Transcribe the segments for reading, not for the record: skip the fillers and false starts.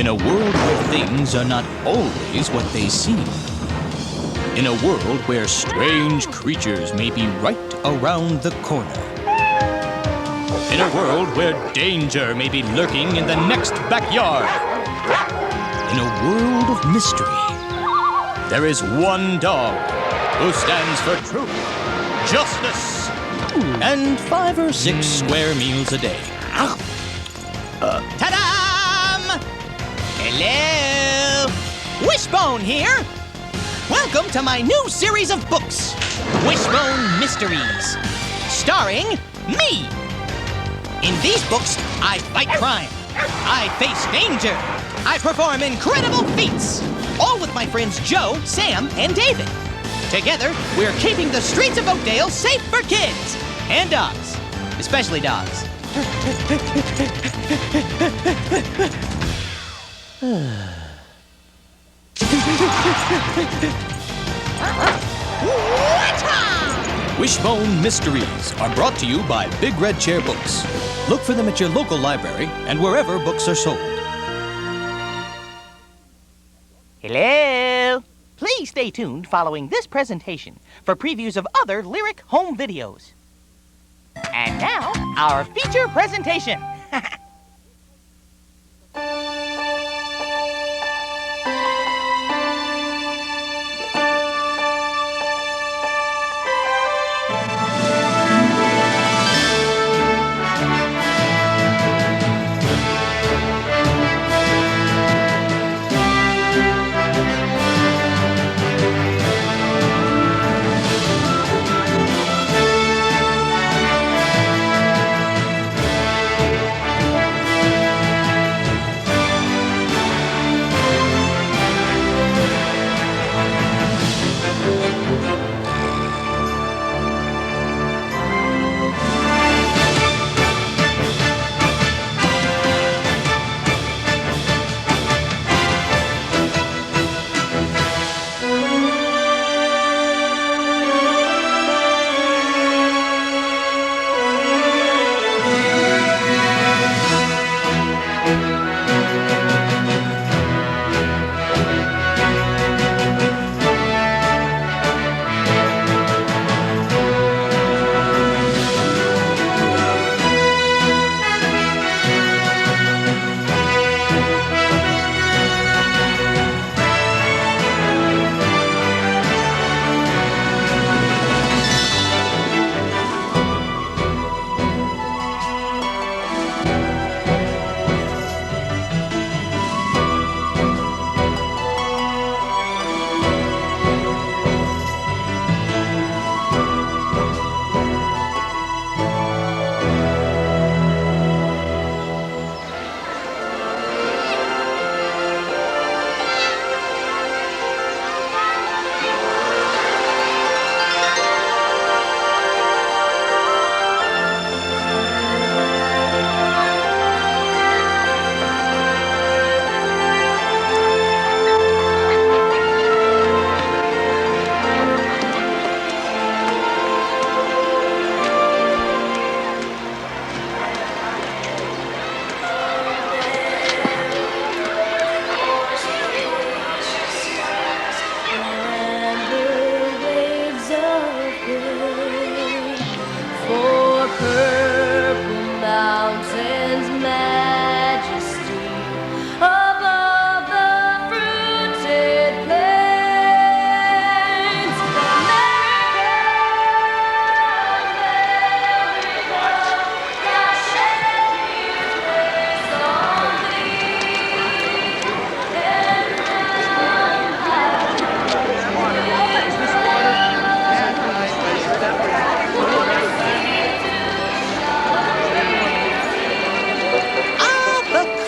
In a world where things are not always what they seem. In a world where strange creatures may be right around the corner. In a world where danger may be lurking in the next backyard. In a world of mystery, there is one dog who stands for truth, justice, and 5 or 6 square meals a day. Ta-da! Hello! Wishbone here! Welcome to my new series of books, Wishbone Mysteries, starring me! In these books, I fight crime, I face danger, I perform incredible feats, all with my friends Joe, Sam, and David. Together, we're keeping the streets of Oakdale safe for kids and dogs, especially dogs. Wishbone Mysteries are brought to you by Big Red Chair Books. Look for them at your local library and wherever books are sold. Hello! Please stay tuned following this presentation for previews of other lyric home videos. And now, our feature presentation.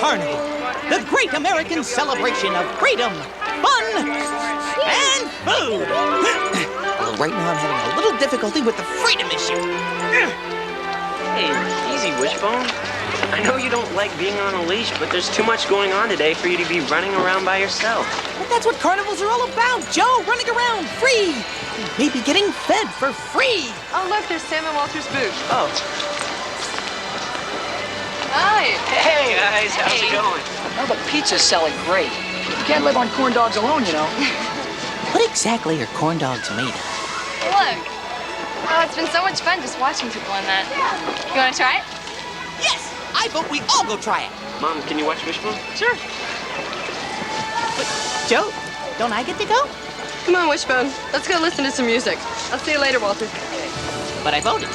Carnival, the great American celebration of freedom, fun, and food. Well, right now I'm having a little difficulty with the freedom issue. Hey, easy, Wishbone. I know you don't like being on a leash, but there's too much going on today for you to be running around by yourself. But that's what carnivals are all about, Joe. Running around, free. Maybe getting fed for free. Oh, look, there's Sam and Walter's booth. Oh. Hi. Hey, guys, how's it going? Oh, the pizza's selling great. You can't live on corn dogs alone, you know. What exactly are corn dogs made of? Look. Oh, it's been so much fun just watching people on that. You want to try it? Yes! I vote we all go try it. Mom, can you watch Wishbone? Sure. But, Joe, don't I get to go? Come on, Wishbone. Let's go listen to some music. I'll see you later, Walter. But I voted.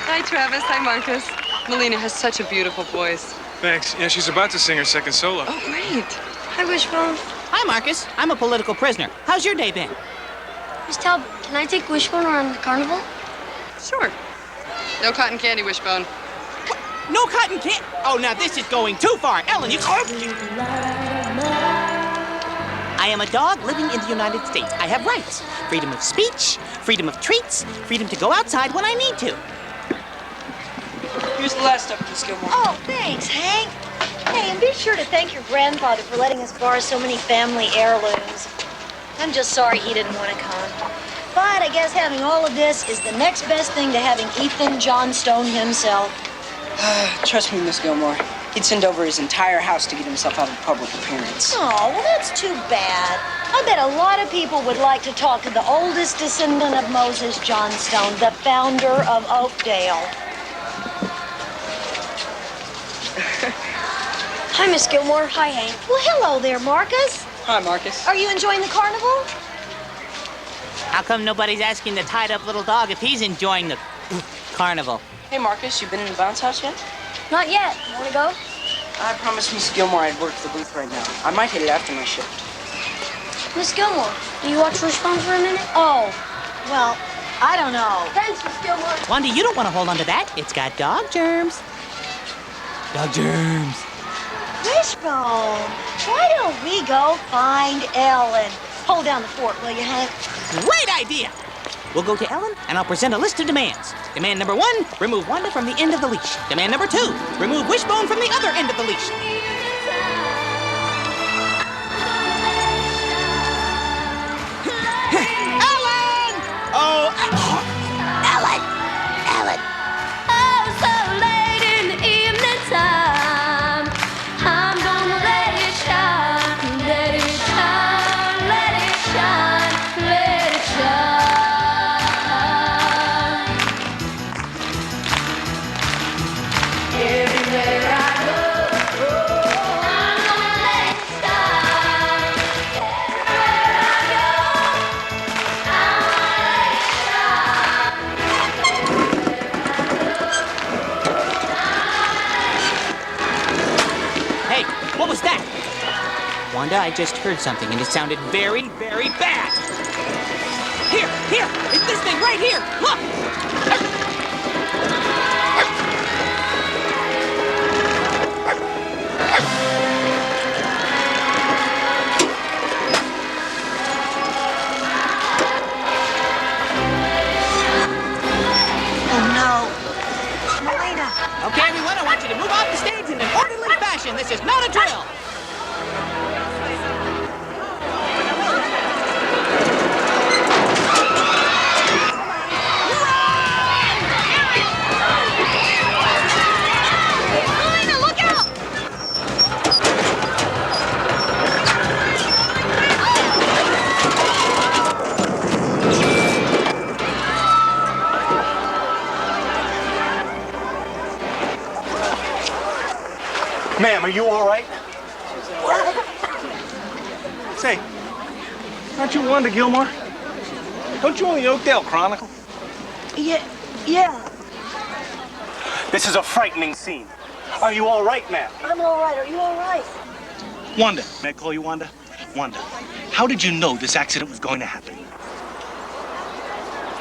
Hi, Travis. Hi, Marcus. Melina has such a beautiful voice. Thanks. Yeah, she's about to sing her second solo. Oh, great. Hi, Wishbone. Hi, Marcus. I'm a political prisoner. How's your day been? Miss Talbot, can I take Wishbone around the carnival? Sure. No cotton candy, Wishbone. What? No cotton candy? Oh, now this is going too far. Ellen, you... I am a dog living in the United States. I have rights. Freedom of speech, freedom of treats, freedom to go outside when I need to. Here's the last stuff, Miss Gilmore. Oh, thanks, Hank. Hey, and be sure to thank your grandfather for letting us borrow so many family heirlooms. I'm just sorry he didn't want to come. But I guess having all of this is the next best thing to having Ethan Johnstone himself. Trust me, Miss Gilmore. He'd send over his entire house to get himself out of public appearance. Oh, well, that's too bad. I bet a lot of people would like to talk to the oldest descendant of Moses Johnstone, the founder of Oakdale. Hi, Miss Gilmore. Hi, Hank. Well, hello there, Marcus. Hi, Marcus. Are you enjoying the carnival? How come nobody's asking the tied-up little dog if he's enjoying the carnival? Hey, Marcus, you been in the bounce house yet? Not yet. Want to go? I promised Miss Gilmore I'd work the booth right now. I might hit it after my shift. Miss Gilmore, will you watch Wishbone for a minute? Oh, well, I don't know. Thanks, Miss Gilmore. Wanda, you don't want to hold on to that. It's got dog germs. Dog germs. Wishbone, why don't we go find Ellen? Hold down the fort, will you, Hank? Great idea! We'll go to Ellen, and I'll present a list of demands. Demand number 1, remove Wanda from the end of the leash. Demand number 2, remove Wishbone from the other end of the leash. Ellen! Oh, Ellen! Ellen! Oh, so late in the evening time. I'm gonna let it shine, let it shine, let it shine, let it shine. Everywhere I go, I'm gonna let it shine. Everywhere I go, I'm gonna let it shine. Hey, what was that? Wanda, I just heard something, and it sounded very, very bad. Here, it's this thing right here. Look! Oh, no. Melina. Okay, everyone, I want you to move off the stage in an orderly fashion. This is not a drill. Melina, look out! Ma'am, are you all right? Say, aren't you Wanda Gilmore? Don't you own the Oakdale Chronicle? Yeah. This is a frightening scene. Are you all right, ma'am? I'm all right. Are you all right? Wanda, may I call you Wanda? Wanda, how did you know this accident was going to happen?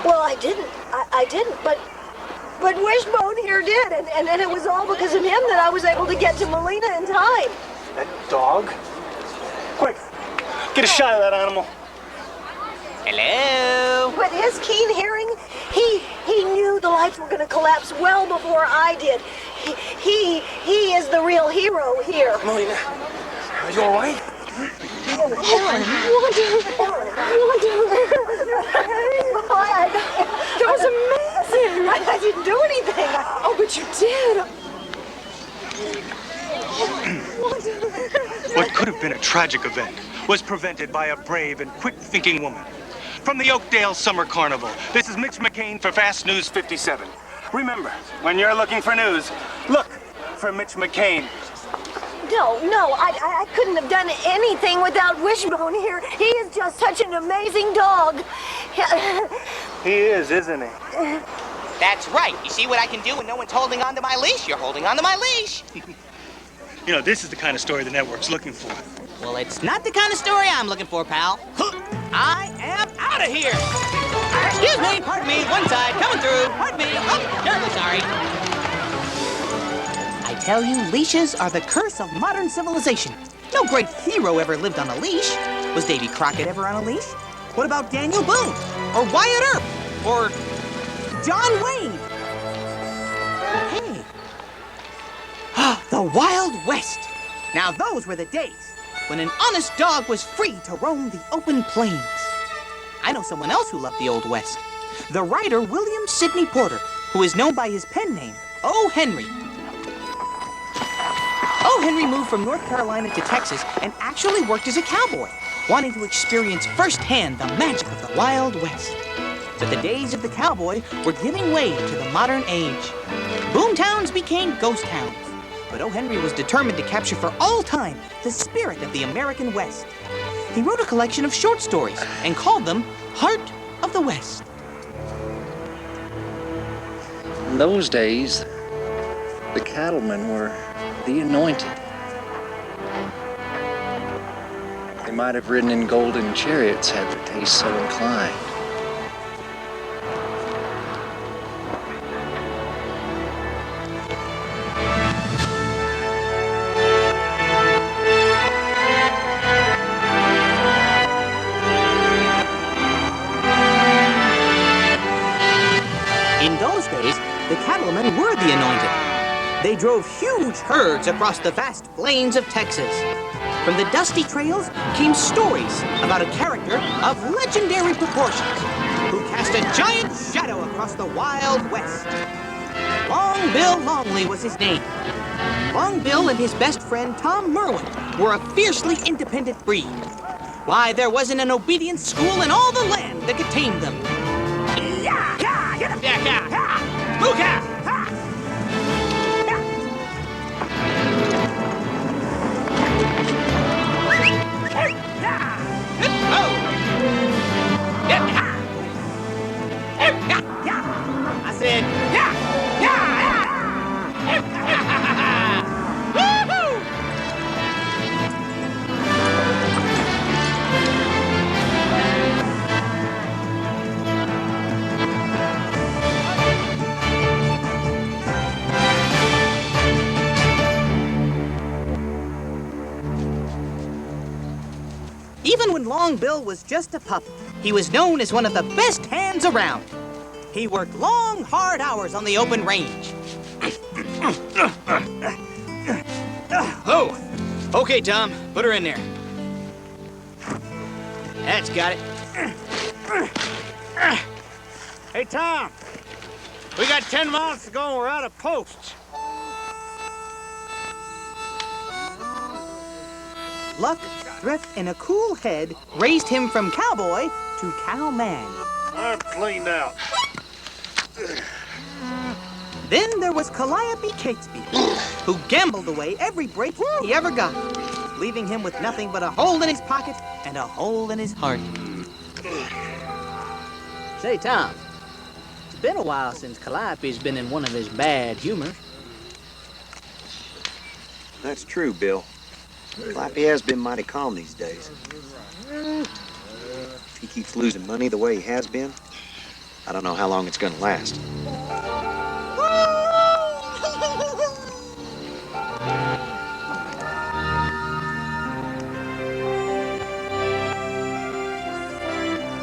Well, I didn't. I didn't, but Wishbone here did, and it was all because of him that I was able to get to Melina in time. That dog? Quick, get a shot of that animal. Hello? With his keen hearing, he knew the lights were going to collapse well before I did. He is the real hero here. Melina, you all right? That was amazing. I didn't do anything. Oh, but you did. What could have been a tragic event was prevented by a brave and quick-thinking woman. From the Oakdale Summer Carnival, this is Mitch McCain for Fast News 57. Remember, when you're looking for news, look for Mitch McCain. No, I couldn't have done anything without Wishbone here. He is just such an amazing dog. He is, isn't he? That's right. You see what I can do when no one's holding onto my leash? You're holding onto my leash. You know, this is the kind of story the network's looking for. Well, it's not the kind of story I'm looking for, pal. I am out of here. Excuse me, pardon me, one side, coming through. Pardon me, oh, terribly sorry. I tell you, leashes are the curse of modern civilization. No great hero ever lived on a leash. Was Davy Crockett ever on a leash? What about Daniel Boone? Or Wyatt Earp? Or John Wayne? Hey. The Wild West. Now those were the days when an honest dog was free to roam the open plains. I know someone else who loved the Old West. The writer William Sidney Porter, who is known by his pen name, O. Henry. O. Henry moved from North Carolina to Texas and actually worked as a cowboy, wanting to experience firsthand the magic of the Wild West. But the days of the cowboy were giving way to the modern age. Boomtowns became ghost towns. But O. Henry was determined to capture for all time the spirit of the American West. He wrote a collection of short stories and called them Heart of the West. In those days, the cattlemen were the anointed. They might have ridden in golden chariots had their taste so inclined. In those days, the cattlemen were the anointed. They drove huge herds across the vast plains of Texas. From the dusty trails came stories about a character of legendary proportions who cast a giant shadow across the Wild West. Long Bill Longley was his name. Long Bill and his best friend Tom Merwin were a fiercely independent breed. Why, there wasn't an obedient school in all the land that could tame them. I said, even when Long Bill was just a pup, he was known as one of the best hands around. He worked long, hard hours on the open range. Oh, okay, Tom, put her in there. That's got it. Hey, Tom, we got 10 miles to go and we're out of posts. Luck, thrift, and a cool head raised him from cowboy to cowman. I'm cleaned out. Then there was Calliope Catesby, who gambled away every break he ever got, leaving him with nothing but a hole in his pocket and a hole in his heart. Say, Tom, it's been a while since Calliope's been in one of his bad humors. That's true, Bill. Calliope has been mighty calm these days. If he keeps losing money the way he has been, I don't know how long it's gonna last.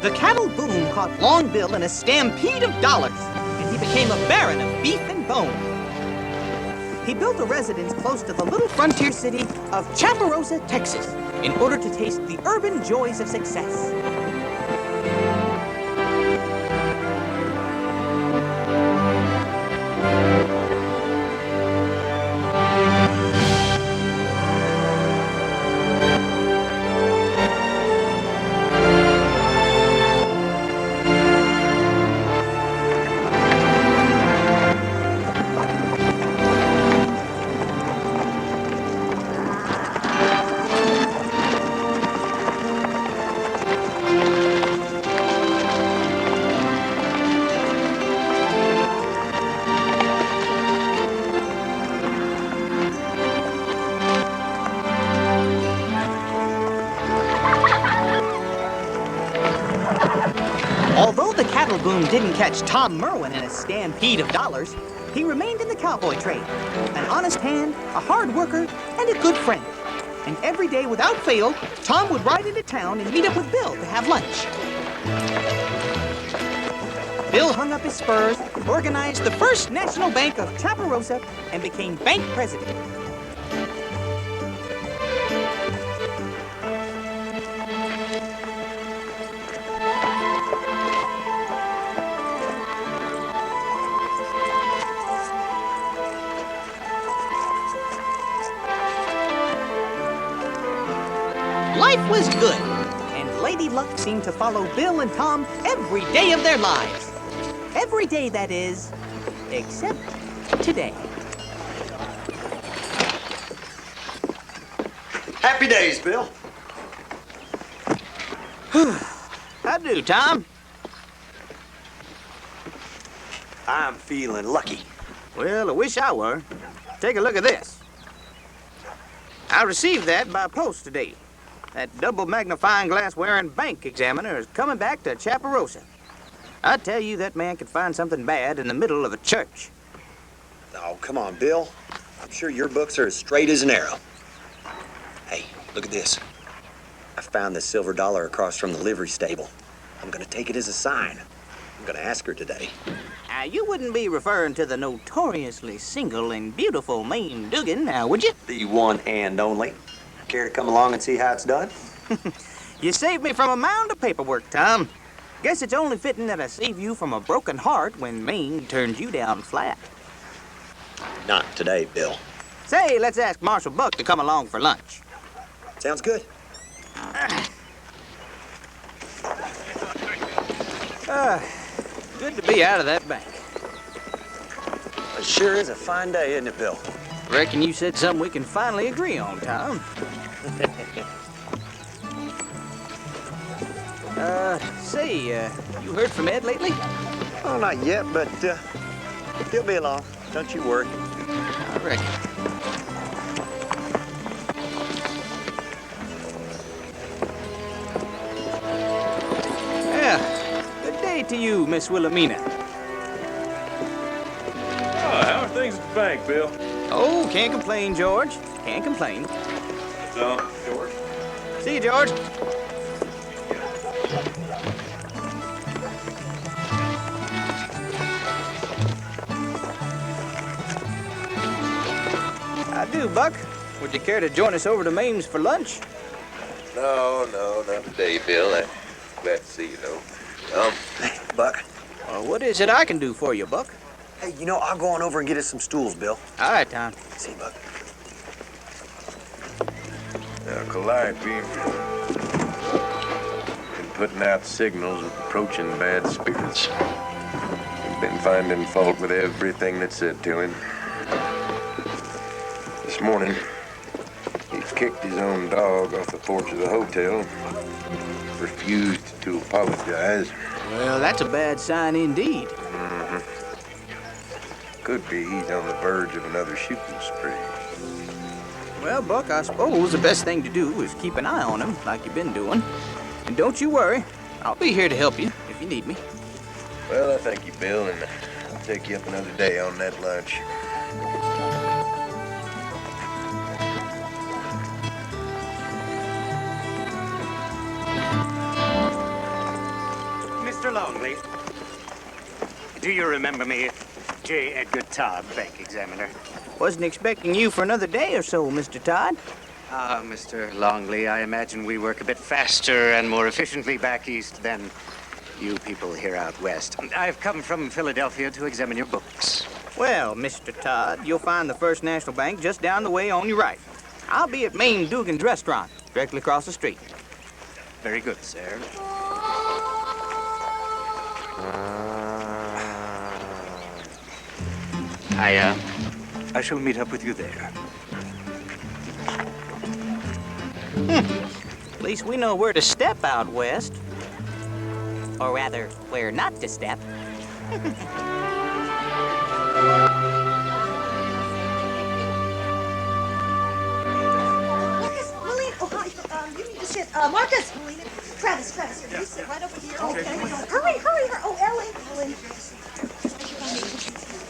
The cattle boom caught Long Bill in a stampede of dollars, and he became a baron of beef and bone. he built a residence close to the little frontier city of Chaparosa, Texas, in order to taste the urban joys of success. Although the cattle boom didn't catch Tom Merwin in a stampede of dollars, he remained in the cowboy trade, an honest hand, a hard worker, and a good friend. And every day without fail, Tom would ride into town and meet up with Bill to have lunch. Bill hung up his spurs, organized the First National Bank of Chaparosa, and became bank president. Life was good, and Lady Luck seemed to follow Bill and Tom every day of their lives. Every day, that is, except today. Happy days, Bill. How do, Tom? I'm feeling lucky. Well, I wish I were. Take a look at this. I received that by post today. That double magnifying glass wearing bank examiner is coming back to Chaparosa. I tell you, that man could find something bad in the middle of a church. Oh, come on, Bill. I'm sure your books are as straight as an arrow. Hey, look at this. I found this silver dollar across from the livery stable. I'm gonna take it as a sign. I'm gonna ask her today. Now, you wouldn't be referring to the notoriously single and beautiful Mame Dugan, now, would you? The one and only. Care to come along and see how it's done? You saved me from a mound of paperwork, Tom. Guess it's only fitting that I save you from a broken heart when Mame turns you down flat. Not today, Bill. Say, let's ask Marshal Buck to come along for lunch. Sounds good. Good to be out of that bank. It sure is a fine day, isn't it, Bill? Reckon you said something we can finally agree on, Tom. Say, you heard from Ed lately? Oh, not yet, but he'll be along. Don't you worry. I reckon. Yeah. Good day to you, Miss Wilhelmina. Oh, how are things at the bank, Bill? Oh, can't complain, George. Can't complain. So, George? See you, George. I do, Buck. Would you care to join us over to Mame's for lunch? No, not today, Bill. I'm glad to see you, though. Hey, Buck. What is it I can do for you, Buck? Hey, you know, I'll go on over and get us some stools, Bill. All right, Tom. See you, Buck. Calliope been putting out signals of approaching bad spirits. He's been finding fault with everything that's said to him. This morning, he kicked his own dog off the porch of the hotel, refused to apologize. Well, that's a bad sign indeed. Could be he's on the verge of another shooting spree. Well, Buck, I suppose the best thing to do is keep an eye on him, like you've been doing. And don't you worry. I'll be here to help you if you need me. Well, I thank you, Bill, and I'll take you up another day on that lunch. Mr. Longley, do you remember me? J. Edgar Todd, bank examiner. Wasn't expecting you for another day or so, Mr. Todd. Mr. Longley, I imagine we work a bit faster and more efficiently back east than you people here out west. I've come from Philadelphia to examine your books. Well, Mr. Todd, you'll find the First National Bank just down the way on your right. I'll be at Mame Dugan's restaurant, directly across the street. Very good, sir. I shall meet up with you there. At least we know where to step out west. Or rather, where not to step. Marcus, Melina, oh, hi. You need to sit. Marcus, Melina, Travis, here. You sit right over here. Okay. Hurry. Oh, Ellen.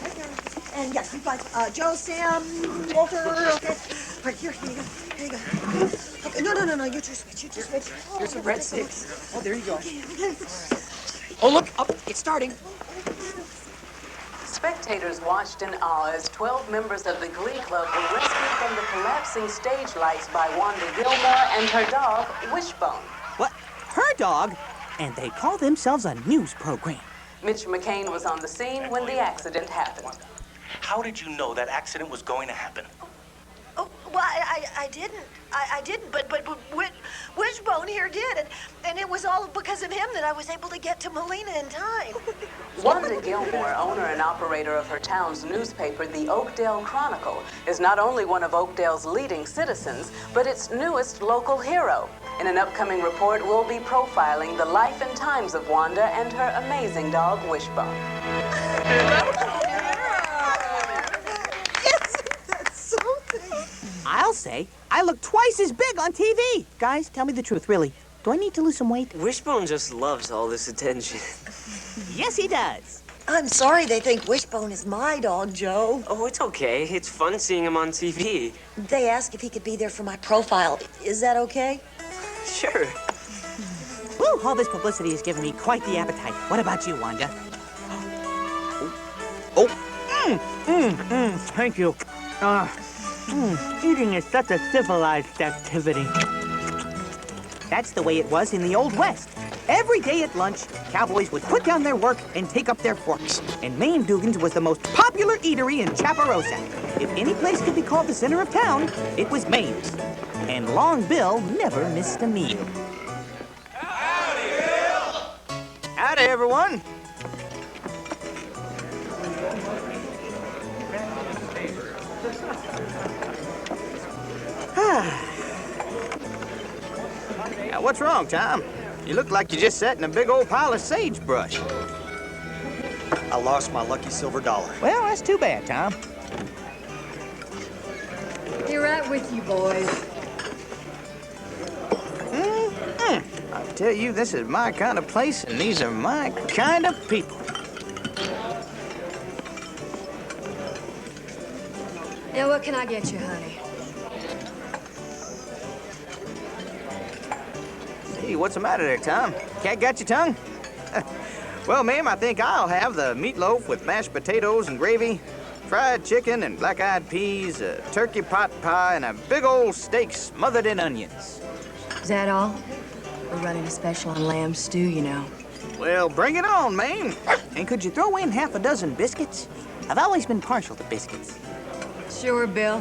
Right there. And yes, you guys, Joe, Sam, Walter, okay. Right, here you go. Here you go. Okay, no, you two switch. Here's some breadsticks. Oh, there you go. Okay. Oh, look, up, it's starting. Spectators watched in awe as 12 members of the Glee Club were rescued from the collapsing stage lights by Wanda Gilmore and her dog, Wishbone. What? Her dog? And they call themselves a news program. Mitch McCain was on the scene when the accident happened. How did you know that accident was going to happen? Oh, well, I didn't. I didn't, but Wishbone here did, and it was all because of him that I was able to get to Melina in time. Wanda Gilmore, owner and operator of her town's newspaper, the Oakdale Chronicle, is not only one of Oakdale's leading citizens, but its newest local hero. In an upcoming report, we'll be profiling the life and times of Wanda and her amazing dog, Wishbone. I'll say, I look twice as big on TV. Guys, tell me the truth, really. Do I need to lose some weight? Wishbone just loves all this attention. Yes, he does. I'm sorry they think Wishbone is my dog, Joe. Oh, it's okay. It's fun seeing him on TV. They asked if he could be there for my profile. Is that okay? Sure. Woo, all this publicity has given me quite the appetite. What about you, Wanda? Thank you. Eating is such a civilized activity. That's the way it was in the Old West. Every day at lunch, cowboys would put down their work and take up their forks. And Mame Dugan's was the most popular eatery in Chaparosa. If any place could be called the center of town, it was Mame's. And Long Bill never missed a meal. Howdy, Bill! Howdy, everyone. Now, what's wrong, Tom? You look like you just sat in a big old pile of sagebrush. I lost my lucky silver dollar. Well, that's too bad, Tom. Be right with you, boys. I tell you, this is my kind of place, and these are my kind of people. Now, what can I get you, honey? Hey, what's the matter there, Tom? Cat got your tongue? Well, ma'am, I think I'll have the meatloaf with mashed potatoes and gravy, fried chicken and black-eyed peas, a turkey pot pie, and a big old steak smothered in onions. Is that all? We're running a special on lamb stew, you know. Well, bring it on, ma'am. And could you throw in half a dozen biscuits? I've always been partial to biscuits. Sure, Bill.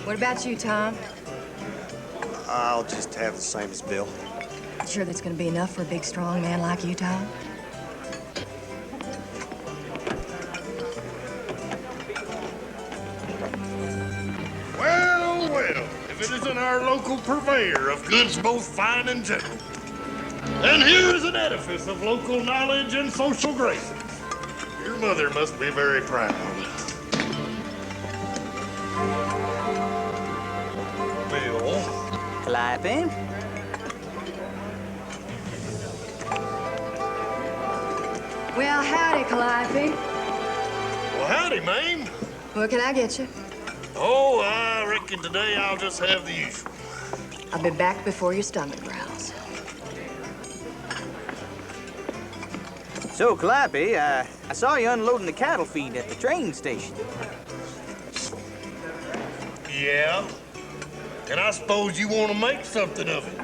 What about you, Tom? I'll just have the same as Bill. Sure that's gonna be enough for a big, strong man like you, Tom? Well, if it isn't our local purveyor of goods both fine and gentle. And here is an edifice of local knowledge and social graces. Your mother must be very proud. Bill. Calliope. Well, howdy, Calliope. Well, howdy, Mame. What can I get you? Oh, I reckon today I'll just have the usual. I'll be back before your stomach growls. So, Calliope, I saw you unloading the cattle feed at the train station. Yeah? And I suppose you want to make something of it.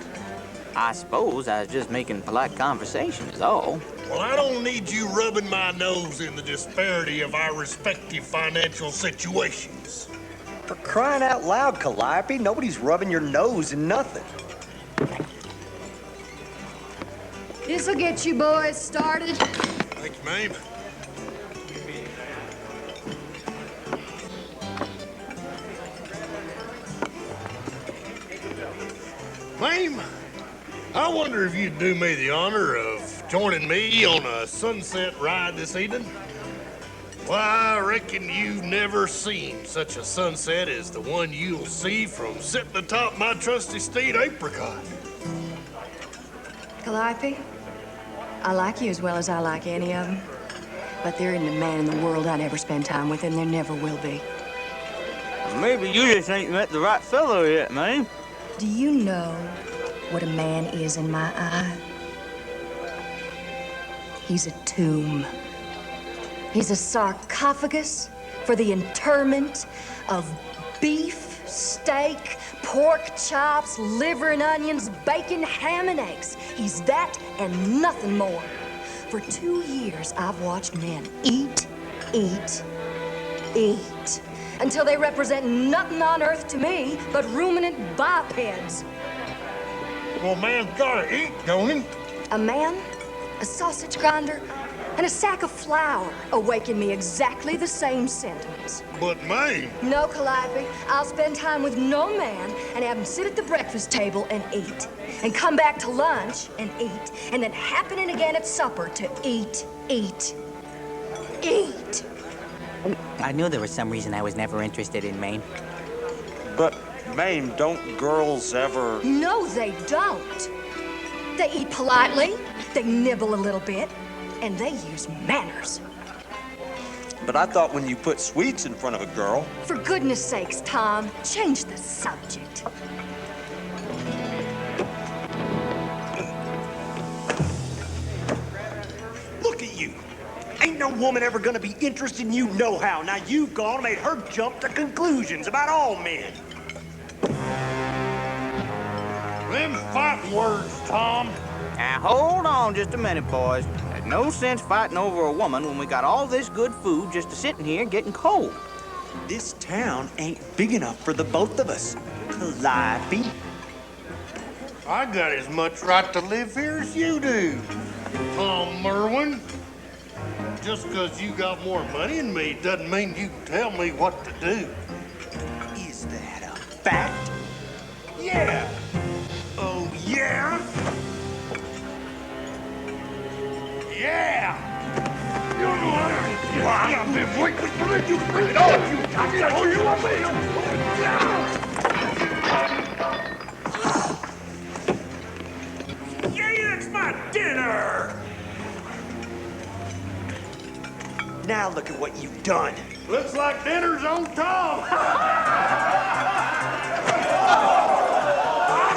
I suppose I was just making polite conversation is all. Well, I don't need you rubbing my nose in the disparity of our respective financial situations. For crying out loud, Calliope, nobody's rubbing your nose in nothing. This'll get you boys started. Thank you, ma'am. Ma'am, I wonder if you'd do me the honor of joining me on a sunset ride this evening? Why, I reckon you've never seen such a sunset as the one you'll see from sitting atop my trusty steed, Apricot. Calliope, I like you as well as I like any of them. But there isn't a man in the world I'd ever spend time with, and there never will be. Maybe you just ain't met the right fellow yet, man. Do you know what a man is in my eye? He's a tomb. He's a sarcophagus for the interment of beef, steak, pork chops, liver and onions, bacon, ham and eggs. He's that and nothing more. For 2 years, I've watched men eat, until they represent nothing on earth to me but ruminant bipeds. Well, man's gotta eat, don't he? A man, a sausage grinder, and a sack of flour awaken me exactly the same sentiments. But, ma'am... No, Calliope, I'll spend time with no man and have him sit at the breakfast table and eat, and come back to lunch and eat, and then happening again at supper to eat. I knew there was some reason I was never interested in Maine. But, Mame, don't girls ever... No, they don't. They eat politely, they nibble a little bit, and they use manners. But I thought when you put sweets in front of a girl... For goodness sakes, Tom, change the subject. Look at you. Ain't no woman ever gonna be interested in you nohow. Now you've gone and made her jump to conclusions about all men. Them fighting words, Tom. Now, hold on just a minute, boys. There's no sense fighting over a woman when we got all this good food just sitting here getting cold. This town ain't big enough for the both of us. Calliope. I got as much right to live here as you do, Tom Merwin. Just because you got more money than me doesn't mean you can tell me what to do. Is that a fact? Yeah. Oh, yeah? Yeah! I've been waiting to let you bring it on, you cocksucker! Oh, you want me? Yeah, it's my dinner! Now look at what you've done. Looks like dinner's on Tom. I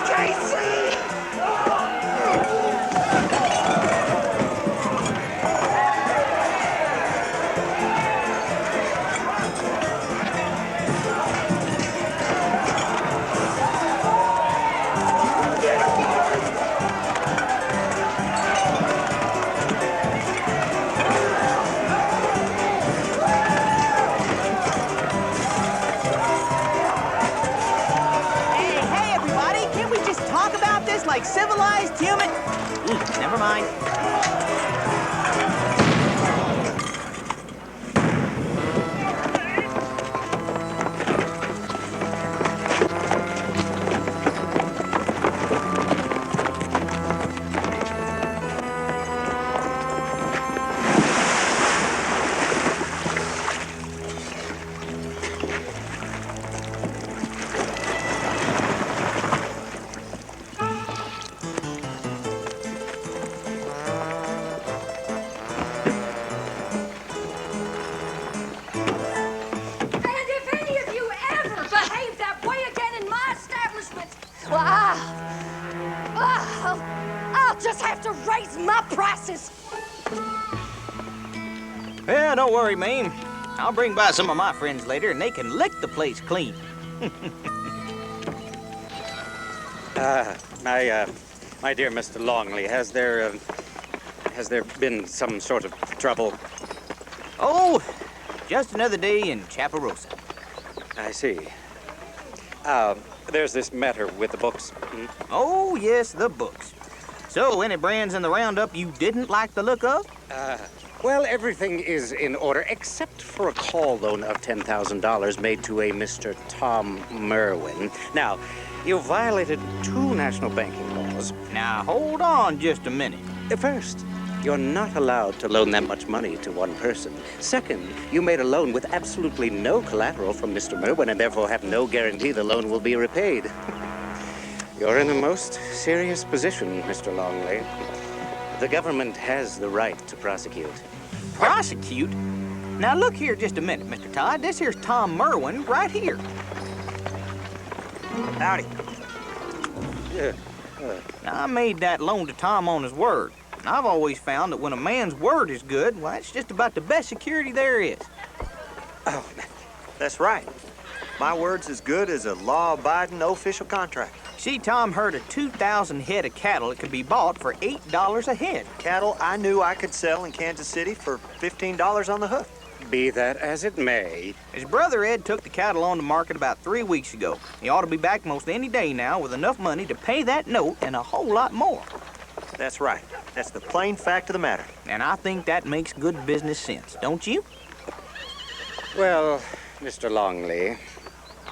can't see! Like civilized human... never mind. I'll just have to raise my prices. Yeah, don't worry, Mame. I'll bring by some of my friends later, and they can lick the place clean. My dear Mr. Longley, has there been some sort of trouble? Oh, just another day in Chaparosa. I see. There's this matter with the books. Oh, yes, the books. So, any brands in the roundup you didn't like the look of? Well, everything is in order, except for a call loan of $10,000 made to a Mr. Tom Merwin. Now, you violated 2 national banking laws. Now, hold on just a minute. First, you're not allowed to loan that much money to one person. Second, you made a loan with absolutely no collateral from Mr. Merwin and therefore have no guarantee the loan will be repaid. You're in a most serious position, Mr. Longley. The government has the right to prosecute. Prosecute? Now, look here just a minute, Mr. Todd. This here's Tom Merwin right here. Howdy. Yeah. Now, I made that loan to Tom on his word. And I've always found that when a man's word is good, well, it's just about the best security there is. Oh, that's right. My word's as good as a law-abiding official contract. See, Tom herded 2,000 head of cattle that could be bought for $8 a head. Cattle I knew I could sell in Kansas City for $15 on the hoof. Be that as it may. His brother Ed took the cattle on the market about 3 weeks ago. He ought to be back most any day now with enough money to pay that note and a whole lot more. That's right. That's the plain fact of the matter. And I think that makes good business sense, don't you? Well, Mr. Longley,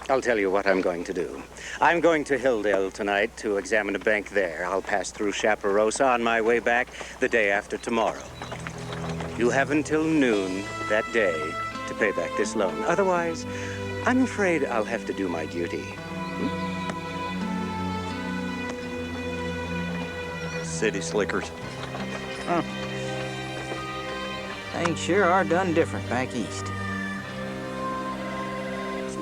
I'll tell you what I'm going to do. I'm going to Hilldale tonight to examine a bank there. I'll pass through Chaparosa on my way back the day after tomorrow. You have until noon that day to pay back this loan. Otherwise, I'm afraid I'll have to do my duty. City slickers. Huh. Things sure are done different back east.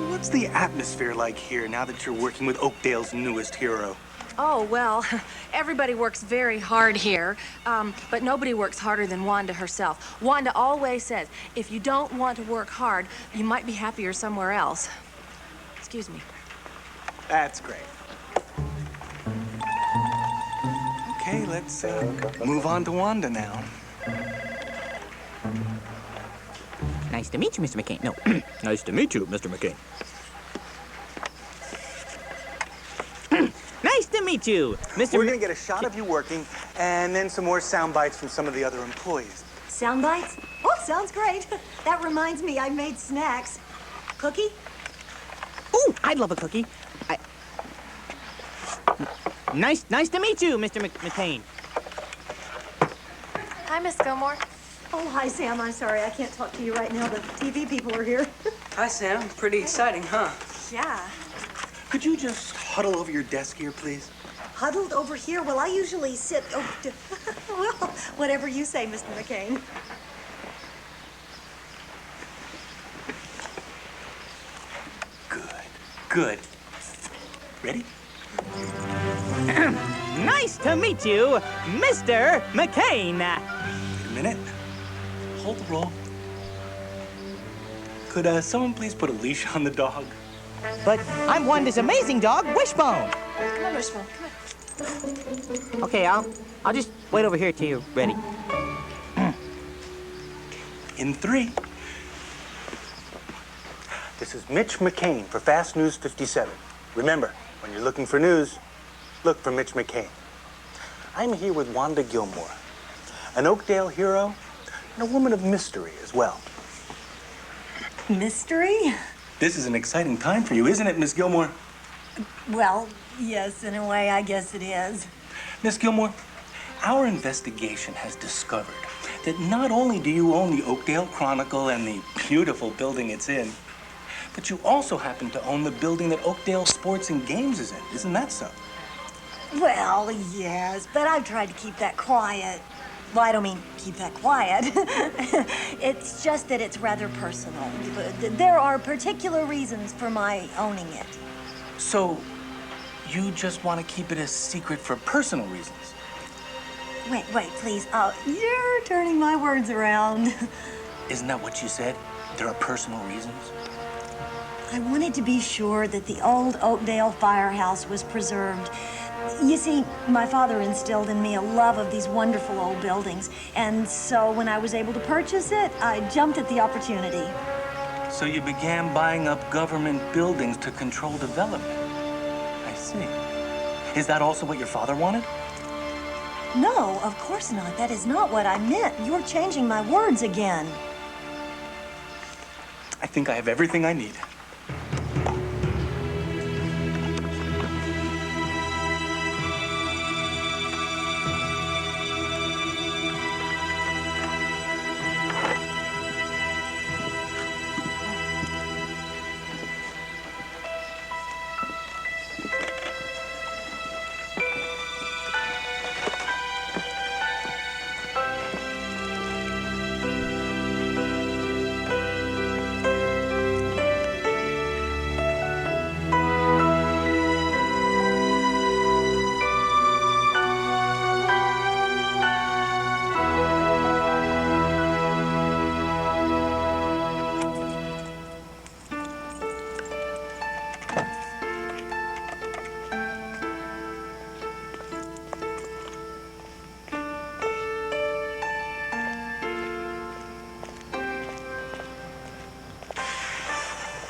What's the atmosphere like here now that you're working with Oakdale's newest hero? Oh, well, everybody works very hard here, but nobody works harder than Wanda herself. Wanda always says, if you don't want to work hard, you might be happier somewhere else. Excuse me. That's great. Okay, let's move on to Wanda now. Nice to meet you, Mr. McCain. No, nice to meet you, Mr. McCain. Nice to meet you, Mr. We're gonna get a shot of you working, and then some more sound bites from some of the other employees. Sound bites? Oh, sounds great. That reminds me, I made snacks. Cookie? Ooh, I'd love a cookie. Nice to meet you, Mr. McCain. Hi, Miss Gilmore. Oh, hi, Sam. I'm sorry. I can't talk to you right now. The TV people are here. Hi, Sam. Pretty exciting, huh? Yeah. Could you just huddle over your desk here, please? Huddled over here? Well, I usually sit... Oh, well, whatever you say, Mr. McCain. Good. Ready? Nice to meet you, Mr. McCain. Wait a minute. Hold the roll. Could someone please put a leash on the dog? But I'm Wanda's amazing dog, Wishbone. Come on, Wishbone. Come on. Okay, I'll just wait over here till you're ready. In 3. This is Mitch McCain for Fast News 57. Remember, when you're looking for news, look for Mitch McCain. I'm here with Wanda Gilmore, an Oakdale hero and a woman of mystery as well. Mystery? This is an exciting time for you, isn't it, Miss Gilmore? Well, yes, in a way, I guess it is. Miss Gilmore, our investigation has discovered that not only do you own the Oakdale Chronicle and the beautiful building it's in, but you also happen to own the building that Oakdale Sports and Games is in. Isn't that so? Well, yes, but I've tried to keep that quiet. Well, I don't mean keep that quiet. It's just that it's rather personal. There are particular reasons for my owning it. So, you just want to keep it a secret for personal reasons? Wait, please. You're turning my words around. Isn't that what you said? There are personal reasons? I wanted to be sure that the old Oakdale firehouse was preserved. You see, my father instilled in me a love of these wonderful old buildings, and so when I was able to purchase it, I jumped at the opportunity. So you began buying up government buildings to control development. I see. Is that also what your father wanted? No, of course not. That is not what I meant. You're changing my words again. I think I have everything I need.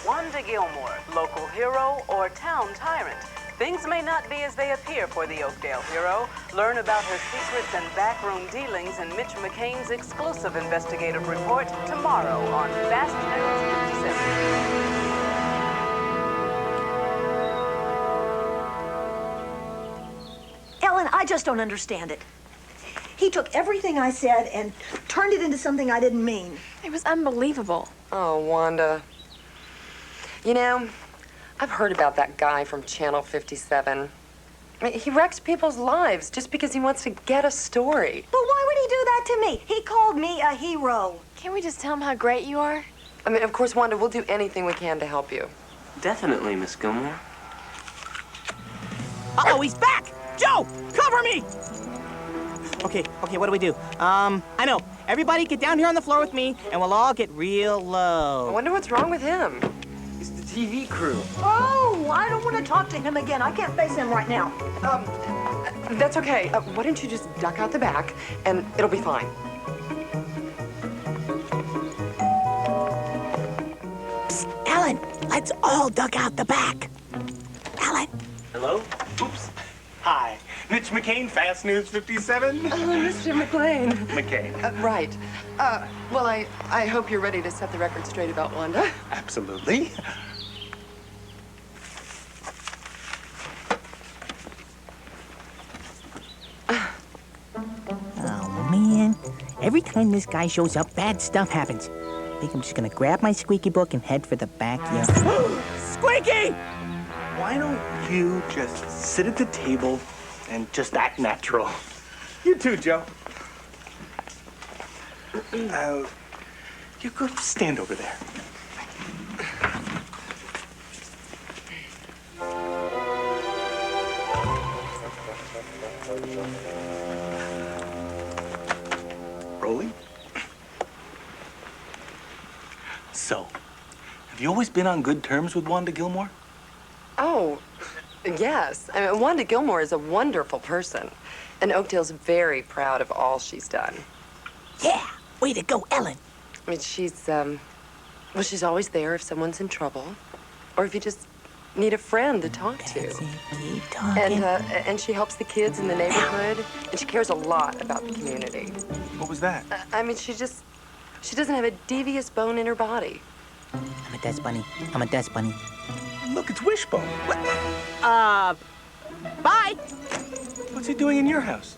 Wanda Gilmore, local hero or town tyrant. Things may not be as they appear for the Oakdale hero. Learn about her secrets and backroom dealings in Mitch McCain's exclusive investigative report tomorrow on Fast News 57. Ellen, I just don't understand it. He took everything I said and turned it into something I didn't mean. It was unbelievable. Oh, Wanda. You know, I've heard about that guy from Channel 57. I mean, he wrecks people's lives just because he wants to get a story. But why would he do that to me? He called me a hero. Can't we just tell him how great you are? I mean, of course, Wanda, we'll do anything we can to help you. Definitely, Miss Gilmore. Uh-oh, he's back! Joe, cover me! Okay, what do we do? I know. Everybody get down here on the floor with me, and we'll all get real low. I wonder what's wrong with him. It's the TV crew. Oh, I don't want to talk to him again. I can't face him right now. That's okay. Why don't you just duck out the back, and it'll be fine. Psst, Ellen, let's all duck out the back. Ellen. Hello? Oops. Hi. Mitch McCain, Fast News 57. Mr. McLean. McCain. Right. Well, I hope you're ready to set the record straight about Wanda. Absolutely. Oh, man. Every time this guy shows up, bad stuff happens. I think I'm just gonna grab my squeaky book and head for the backyard. Squeaky! Why don't you just sit at the table and just act natural? You too, Joe. You go stand over there. Rolling. So, have you always been on good terms with Wanda Gilmore? Oh, yes. I mean, Wanda Gilmore is a wonderful person, and Oakdale's very proud of all she's done. Yeah, way to go, Ellen. I mean, she's always there if someone's in trouble, or if you just need a friend to talk to. Keep talking. And she helps the kids in the neighborhood, and she cares a lot about the community. What was that? I mean, she doesn't have a devious bone in her body. I'm a dust bunny. Look, it's Wishbone. Bye. What's he doing in your house?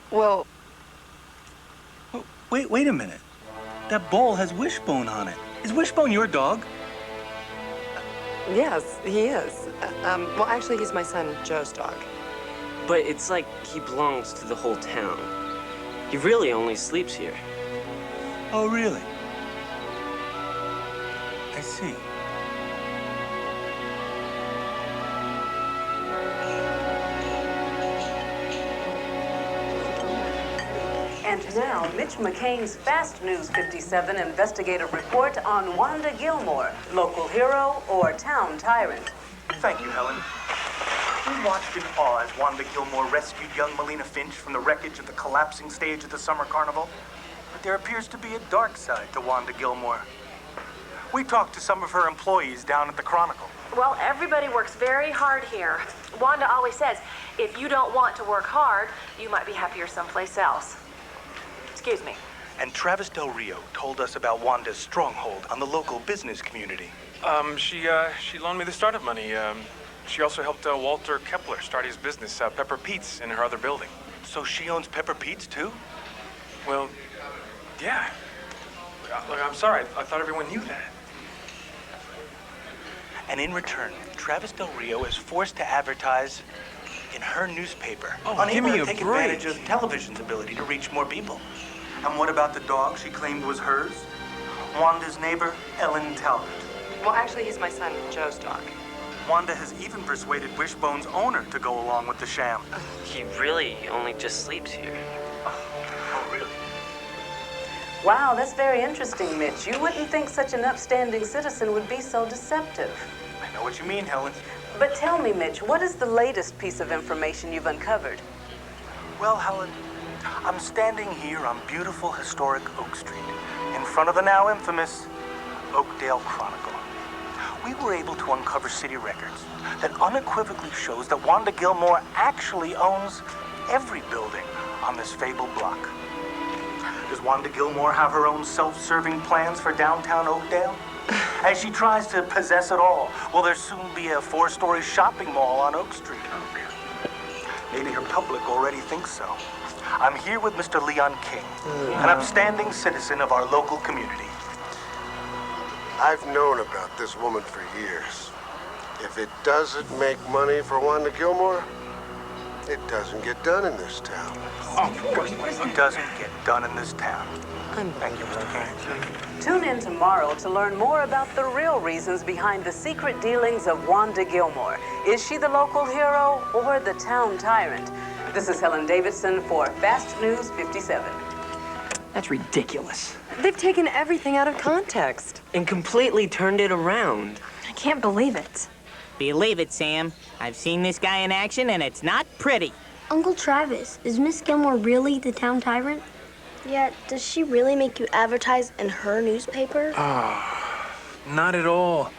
Well... Oh, wait a minute. That bowl has Wishbone on it. Is Wishbone your dog? Yes, he is. Well, actually, he's my son Joe's dog. But it's like he belongs to the whole town. He really only sleeps here. Oh, really? I see. And And now, Mitch McCain's Fast News 57 investigative report on Wanda Gilmore, local hero or town tyrant. Thank you, Helen. We watched in awe as Wanda Gilmore rescued young Melina Finch from the wreckage of the collapsing stage of the summer carnival. But there appears to be a dark side to Wanda Gilmore. We talked to some of her employees down at the Chronicle. Well, everybody works very hard here. Wanda always says, if you don't want to work hard, you might be happier someplace else. Excuse me. And Travis Del Rio told us about Wanda's stronghold on the local business community. She loaned me the startup money. She also helped Walter Kepler start his business, Pepper Pete's, in her other building. So she owns Pepper Pete's, too? Well, yeah. Look, I'm sorry. I thought everyone knew that. And in return, Travis Del Rio is forced to advertise in her newspaper. Oh, give me a to take break. advantage of television's ability to reach more people. And what about the dog she claimed was hers? Wanda's neighbor, Ellen Talbot. Well, actually, he's my son, Joe's dog. Wanda has even persuaded Wishbone's owner to go along with the sham. He really only just sleeps here. Oh, really? Wow, that's very interesting, Mitch. You wouldn't think such an upstanding citizen would be so deceptive. I know what you mean, Helen. But tell me, Mitch, what is the latest piece of information you've uncovered? Well, Helen, I'm standing here on beautiful historic Oak Street, in front of the now infamous Oakdale Chronicle. We were able to uncover city records that unequivocally shows that Wanda Gilmore actually owns every building on this fabled block. Does Wanda Gilmore have her own self-serving plans for downtown Oakdale? As she tries to possess it all, will there soon be a 4-story shopping mall on Oak Street? Maybe her public already thinks so. I'm here with Mr. Leon King, an upstanding citizen of our local community. I've known about this woman for years. If it doesn't make money for Wanda Gilmore, it doesn't get done in this town. It doesn't get done in this town. Thank you, Mr. King. Tune in tomorrow to learn more about the real reasons behind the secret dealings of Wanda Gilmore. Is she the local hero or the town tyrant? This is Helen Davidson for Fast News 57. That's ridiculous. They've taken everything out of context. And completely turned it around. I can't believe it. Believe it, Sam. I've seen this guy in action, and it's not pretty. Uncle Travis, is Miss Gilmore really the town tyrant? Yeah, does she really make you advertise in her newspaper? Not at all.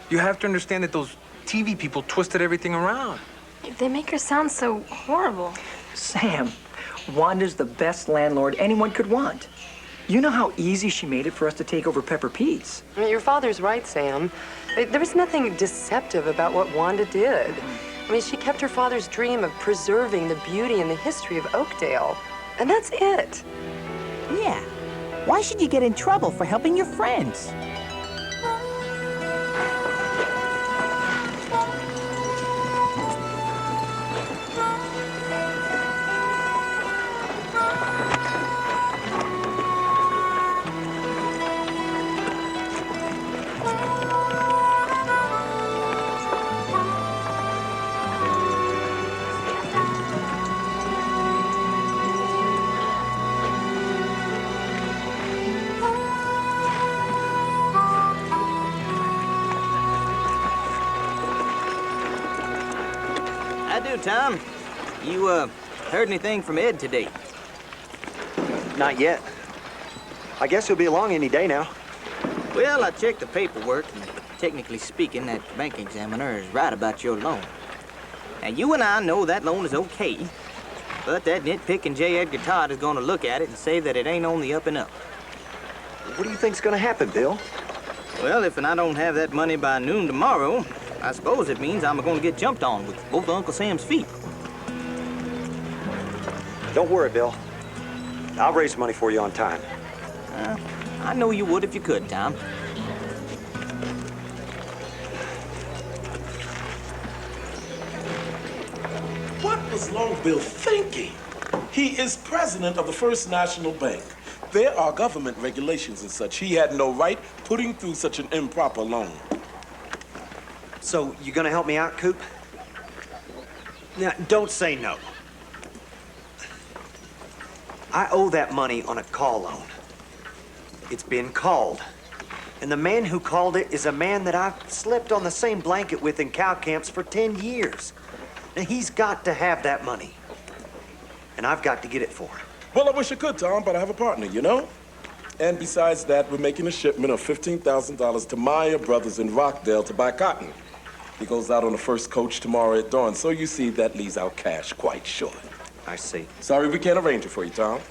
You have to understand that those TV people twisted everything around. They make her sound so horrible. Sam, Wanda's the best landlord anyone could want. You know how easy she made it for us to take over Pepper Pete's. I mean, your father's right, Sam. There was nothing deceptive about what Wanda did. I mean, she kept her father's dream of preserving the beauty and the history of Oakdale. And that's it. Yeah. Why should you get in trouble for helping your friends? Tom, you, heard anything from Ed today? Not yet. I guess he'll be along any day now. Well, I checked the paperwork, and technically speaking, that bank examiner is right about your loan. Now, you and I know that loan is okay, but that nitpicking J. Edgar Todd is going to look at it and say that it ain't on the up and up. What do you think's going to happen, Bill? Well, if I don't have that money by noon tomorrow, I suppose it means I'm going to get jumped on with both Uncle Sam's feet. Don't worry, Bill. I'll raise money for you on time. I know you would if you could, Tom. What was Longbill thinking? He is president of the First National Bank. There are government regulations and such. He had no right putting through such an improper loan. So, you gonna help me out, Coop? Now, don't say no. I owe that money on a call loan. It's been called. And the man who called it is a man that I've slept on the same blanket with in cow camps for 10 years. Now, he's got to have that money. And I've got to get it for him. Well, I wish I could, Tom, but I have a partner, you know? And besides that, we're making a shipment of $15,000 to Meyer Brothers in Rockdale to buy cotton. He goes out on the first coach tomorrow at dawn, so you see, that leaves our cash quite short. I see. Sorry we can't arrange it for you, Tom.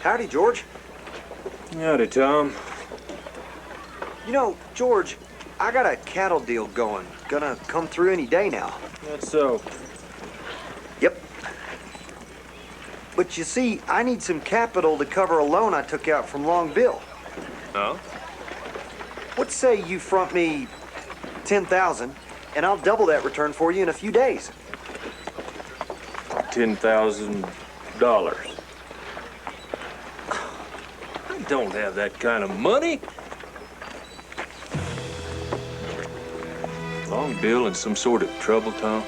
Howdy, George. Howdy, Tom. You know, George, I got a cattle deal going. Gonna come through any day now. That's so. Yep. But you see, I need some capital to cover a loan I took out from Long Bill. Oh? What say you front me 10,000, and I'll double that return for you in a few days. $10,000. I don't have that kind of money. Long Bill in some sort of trouble, Tom?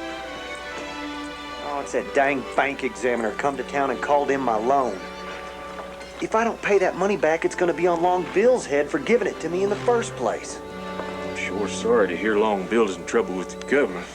Oh, it's that dang bank examiner come to town and called in my loan. If I don't pay that money back, it's gonna be on Long Bill's head for giving it to me in the first place. I'm sure sorry to hear Long Bill's in trouble with the government.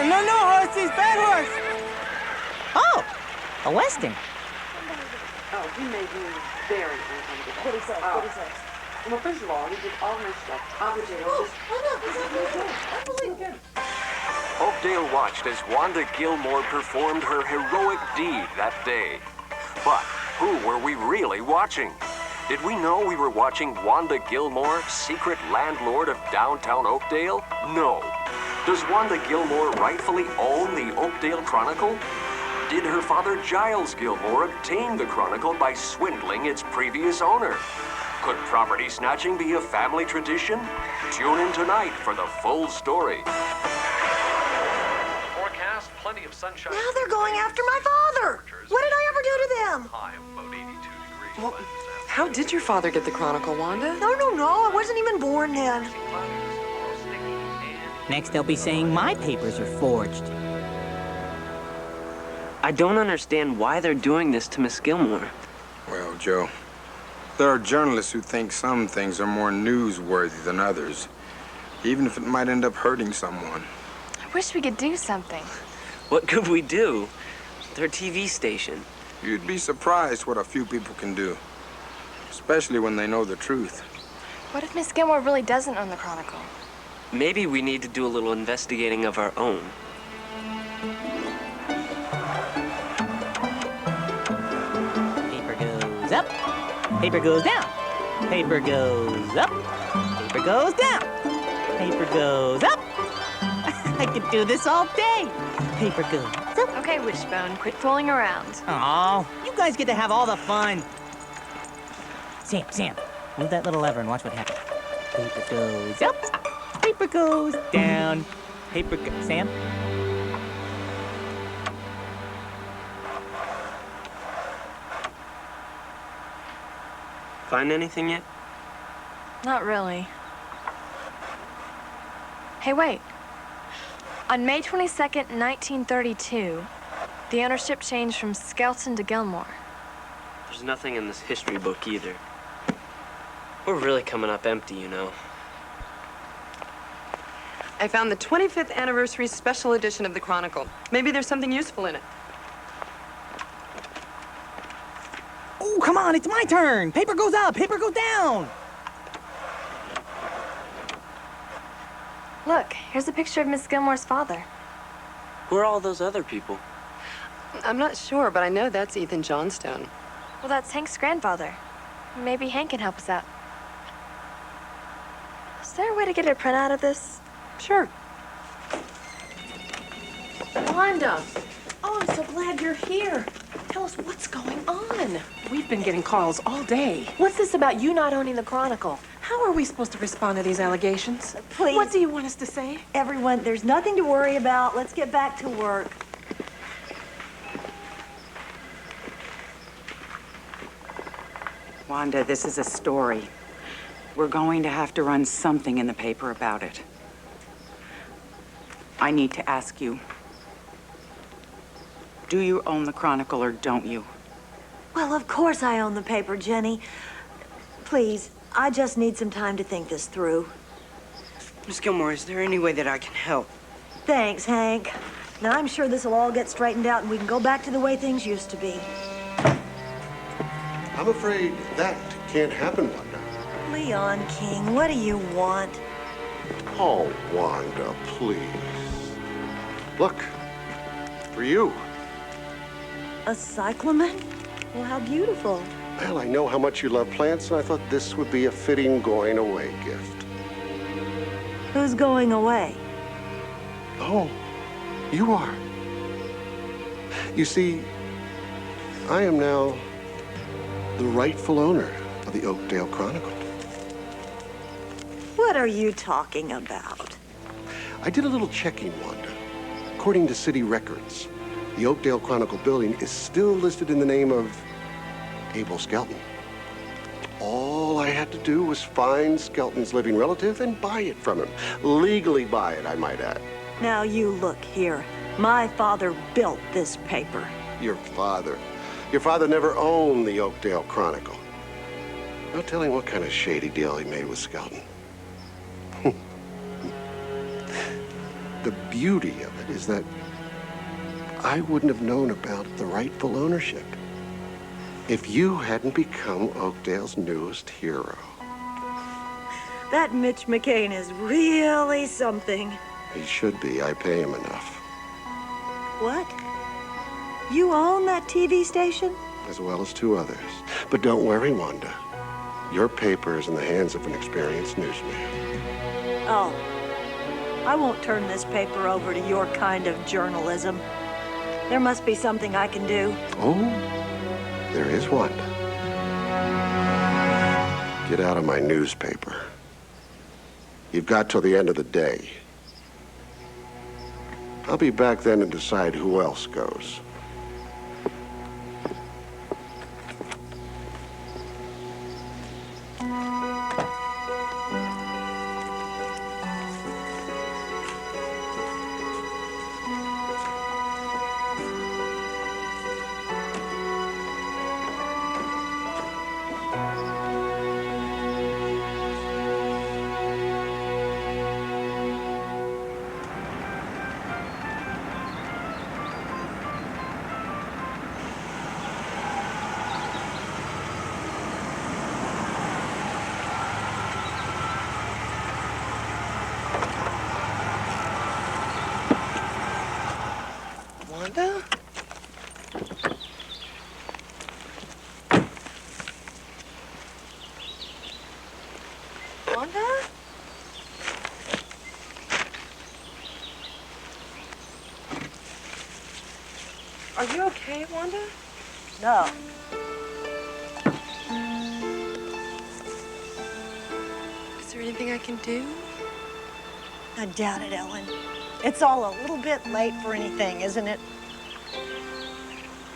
No, horses, bad horse. Oh, a Western. Oh, he made me very uncomfortable. What he said? What he said? Well, first of all, he did all her stuff. Oakdale watched as Wanda Gilmore performed her heroic deed that day. But who were we really watching? Did we know we were watching Wanda Gilmore, secret landlord of downtown Oakdale? No. Does Wanda Gilmore rightfully own the Oakdale Chronicle? Did her father Giles Gilmore obtain the Chronicle by swindling its previous owner? Could property snatching be a family tradition? Tune in tonight for the full story. Forecast, plenty of sunshine. Now they're going after my father. What did I ever do to them? High of about 82 degrees. Well, how did your father get the Chronicle, Wanda? No, I wasn't even born then. Next, they'll be saying my papers are forged. I don't understand why they're doing this to Miss Gilmore. Well, Joe, there are journalists who think some things are more newsworthy than others, even if it might end up hurting someone. I wish we could do something. What could we do? They're a TV station. You'd be surprised what a few people can do, especially when they know the truth. What if Miss Gilmore really doesn't own the Chronicle? Maybe we need to do a little investigating of our own. Paper goes up, paper goes down, paper goes up, paper goes down, paper goes up. I could do this all day. Paper goes up. Okay, Wishbone, quit fooling around. Oh, you guys get to have all the fun. Sam, move that little lever and watch what happens. Paper goes up, paper goes down, Sam? Find anything yet? Not really. Hey, wait. On May 22nd, 1932, the ownership changed from Skelton to Gilmore. There's nothing in this history book either. We're really coming up empty, you know. I found the 25th anniversary special edition of the Chronicle. Maybe there's something useful in it. Oh, come on, it's my turn. Paper goes up, paper goes down. Look, here's a picture of Miss Gilmore's father. Who are all those other people? I'm not sure, but I know that's Ethan Johnstone. Well, that's Hank's grandfather. Maybe Hank can help us out. Is there a way to get a printout of this? Sure. Wanda! Oh, I'm so glad you're here. Tell us what's going on. We've been getting calls all day. What's this about you not owning the Chronicle? How are we supposed to respond to these allegations? Please. What do you want us to say? Everyone, there's nothing to worry about. Let's get back to work. Wanda, this is a story. We're going to have to run something in the paper about it. I need to ask you, do you own the Chronicle or don't you? Well, of course I own the paper, Jenny. Please, I just need some time to think this through. Miss Gilmore, is there any way that I can help? Thanks, Hank. Now, I'm sure this will all get straightened out and we can go back to the way things used to be. I'm afraid that can't happen, Wanda. Leon King, what do you want? Oh, Wanda, please. Look, for you. A cyclamen? Well, how beautiful. Well, I know how much you love plants, and I thought this would be a fitting going-away gift. Who's going away? Oh, you are. You see, I am now the rightful owner of the Oakdale Chronicle. What are you talking about? I did a little checking, Wanda. According to city records, the Oakdale Chronicle building is still listed in the name of Abel Skelton. All I had to do was find Skelton's living relative and buy it from him. Legally buy it, I might add. Now, you look here. My father built this paper. Your father? Your father never owned the Oakdale Chronicle. No telling what kind of shady deal he made with Skelton. The beauty of it is that I wouldn't have known about the rightful ownership if you hadn't become Oakdale's newest hero. That Mitch McCain is really something. He should be. I pay him enough. What? You own that TV station? As well as two others. But don't worry, Wanda. Your paper is in the hands of an experienced newsman. Oh. I won't turn this paper over to your kind of journalism. There must be something I can do. Oh, there is Wanda. Get out of my newspaper. You've got till the end of the day. I'll be back then and decide who else goes. okay, Wanda? No. Is there anything I can do? I doubt it, Ellen. It's all a little bit late for anything, isn't it?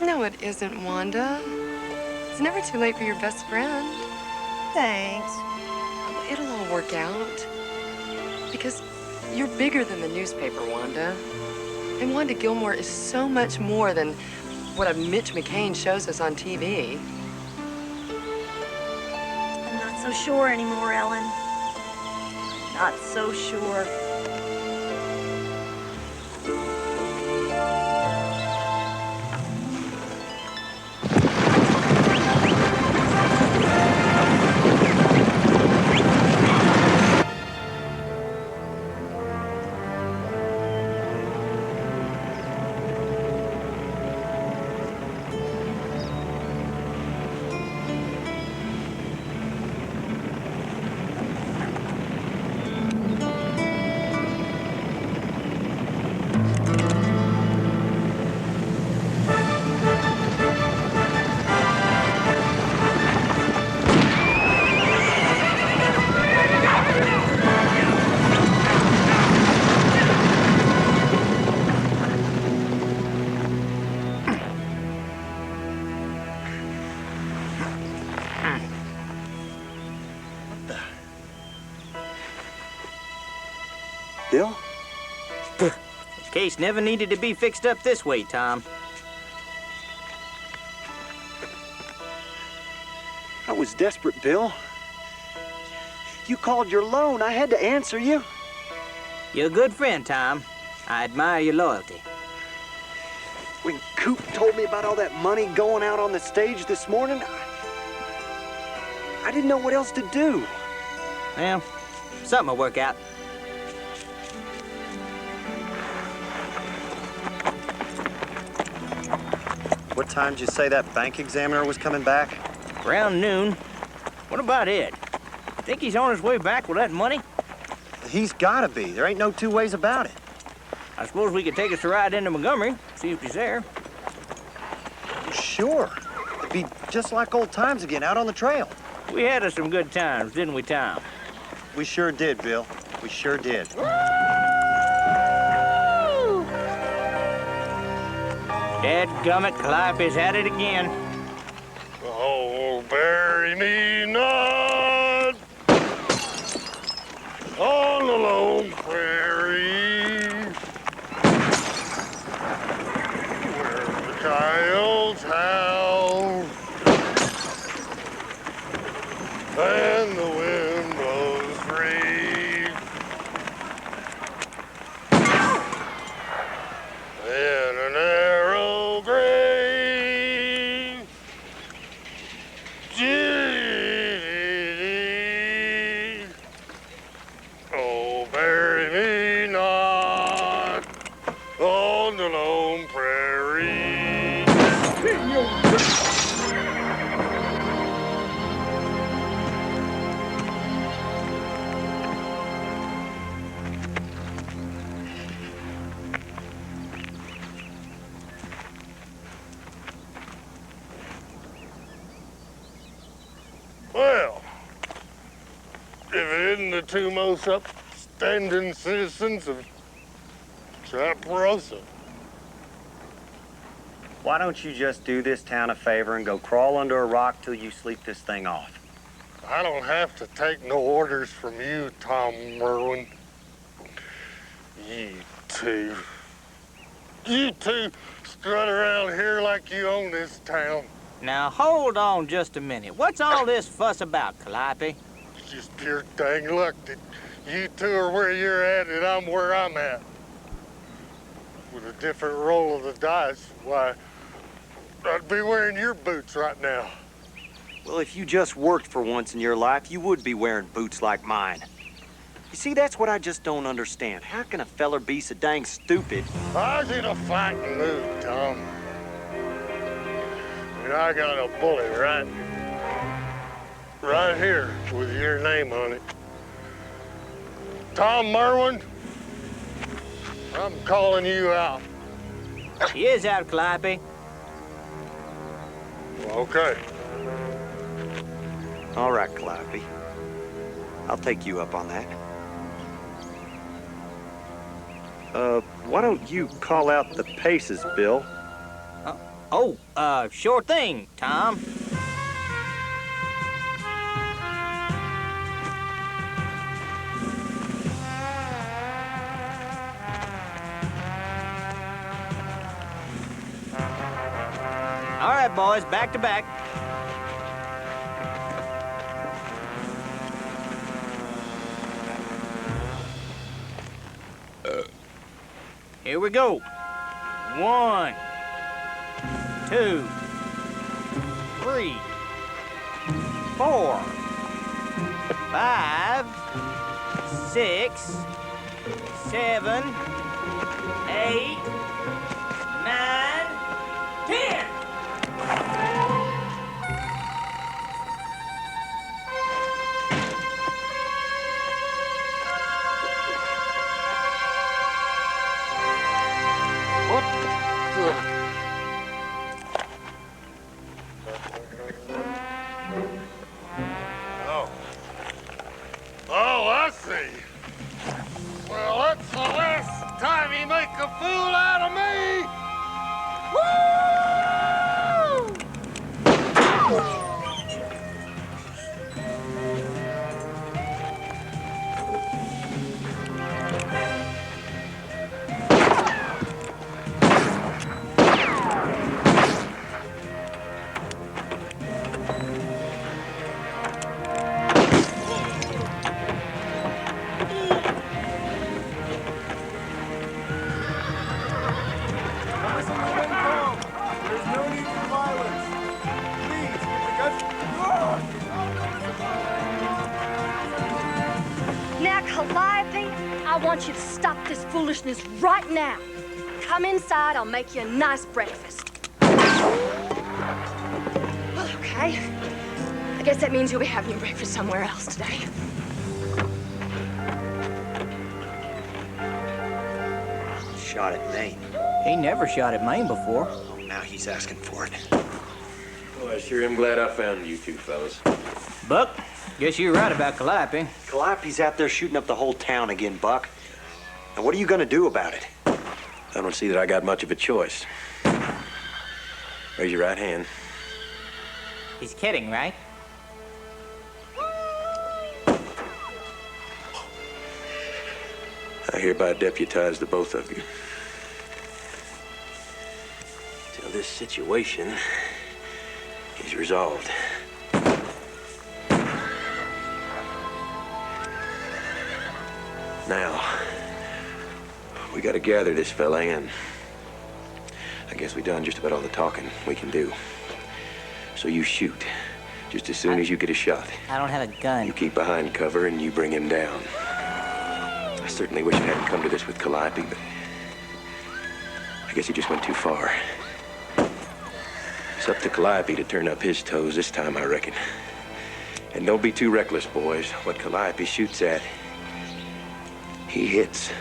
No, it isn't, Wanda. It's never too late for your best friend. Thanks. It'll all work out. Because you're bigger than the newspaper, Wanda. And Wanda Gilmore is so much more than what a Mitch McCain shows us on TV. I'm not so sure anymore, Ellen. Not so sure. Bill? This case never needed to be fixed up this way, Tom. I was desperate, Bill. You called your loan. I had to answer you. You're a good friend, Tom. I admire your loyalty. When Coop told me about all that money going out on the stage this morning, I didn't know what else to do. Well, something will work out. What time did you say that bank examiner was coming back? Around noon. What about Ed? Think he's on his way back with that money? He's gotta be. There ain't no two ways about it. I suppose we could take us a ride into Montgomery, see if he's there. Sure. It'd be just like old times again, out on the trail. We had us some good times, didn't we, Tom? We sure did, Bill. We sure did. Dadgummit, Calliope's at it again. Oh, bury me not on the lone prairie, where the coyotes howl and the wind blows free, in an arrow grave. Oh, bury me not on the lone prairie. Well, if it isn't the two most upstanding citizens of Chaparosa. Why don't you just do this town a favor and go crawl under a rock till you sleep this thing off? I don't have to take no orders from you, Tom Merwin. You two strut around here like you own this town. Now, hold on just a minute. What's all this fuss about, Calliope? It's just pure dang luck that you two are where you're at and I'm where I'm at. With a different roll of the dice, why, I'd be wearing your boots right now. Well, if you just worked for once in your life, you would be wearing boots like mine. You see, that's what I just don't understand. How can a feller be so dang stupid? I was in a fighting mood, Tom. And I got a bullet right here with your name on it. Tom Merwin, I'm calling you out. He is out, Calliope. Okay. All right, Calliope. I'll take you up on that. Why don't you call out the paces, Bill? Sure thing, Tom. All right, boys, back to back. Here we go. 1, 2, 3, 4, 5, 6, 7, 8, 9, 10. Oh, I see. Well, that's the last time you make a fool out of me. Now, Calliope, I want you to stop this foolishness right now. Come inside, I'll make you a nice breakfast. Well, okay. I guess that means you'll be having your breakfast somewhere else today. Shot at Maine. He never shot at Maine before. Oh, now he's asking for it. Well, I sure am glad I found you two fellas. Buck, guess you're right about Calliope. Calliope's out there shooting up the whole town again, Buck. And what are you gonna do about it? I don't see that I got much of a choice. Raise your right hand. He's kidding, right? I hereby deputize the both of you. Till this situation is resolved. Now, we gotta gather this fella in. I guess we done just about all the talking we can do. So you shoot, just as soon as you get a shot. I don't have a gun. You keep behind cover and you bring him down. I certainly wish it hadn't come to this with Calliope, but I guess he just went too far. It's up to Calliope to turn up his toes this time, I reckon. And don't be too reckless, boys. What Calliope shoots at, he hits.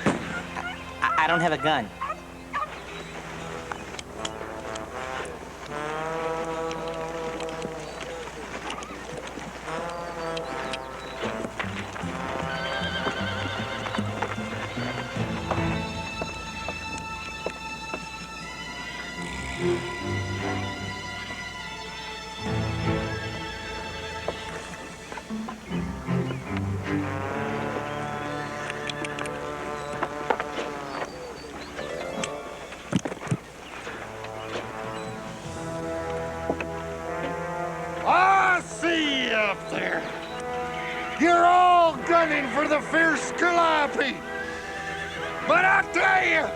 I don't have a gun. I see you up there. You're all gunning for the fierce Calliope. But I tell you,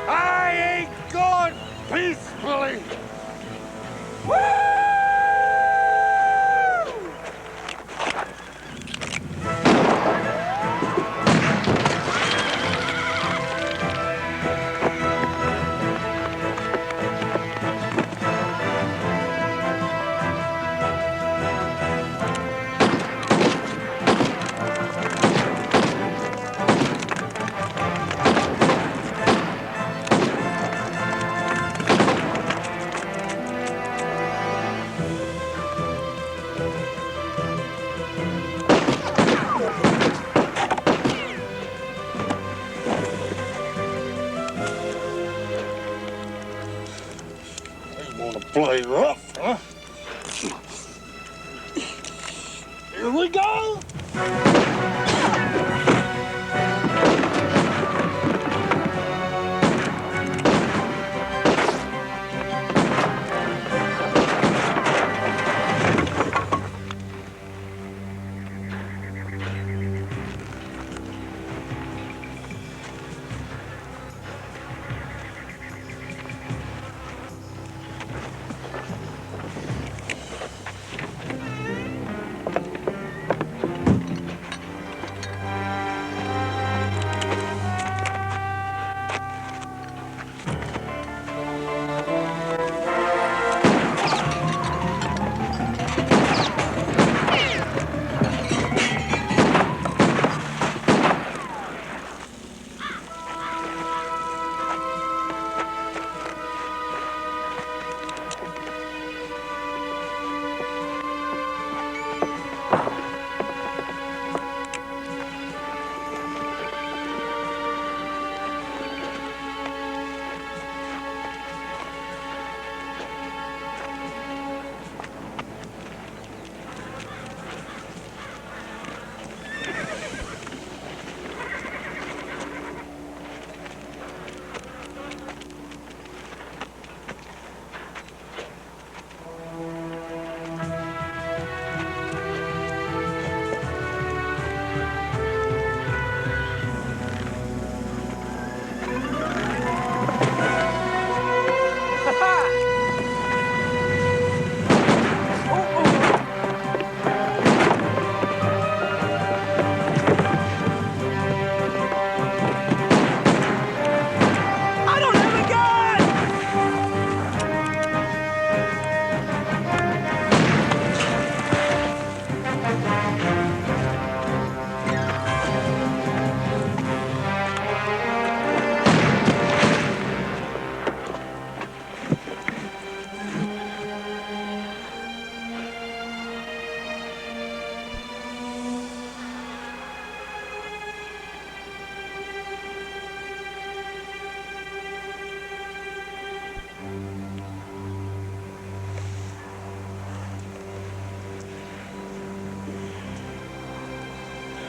I ain't going peacefully. Woo! play rough, huh? Here we go!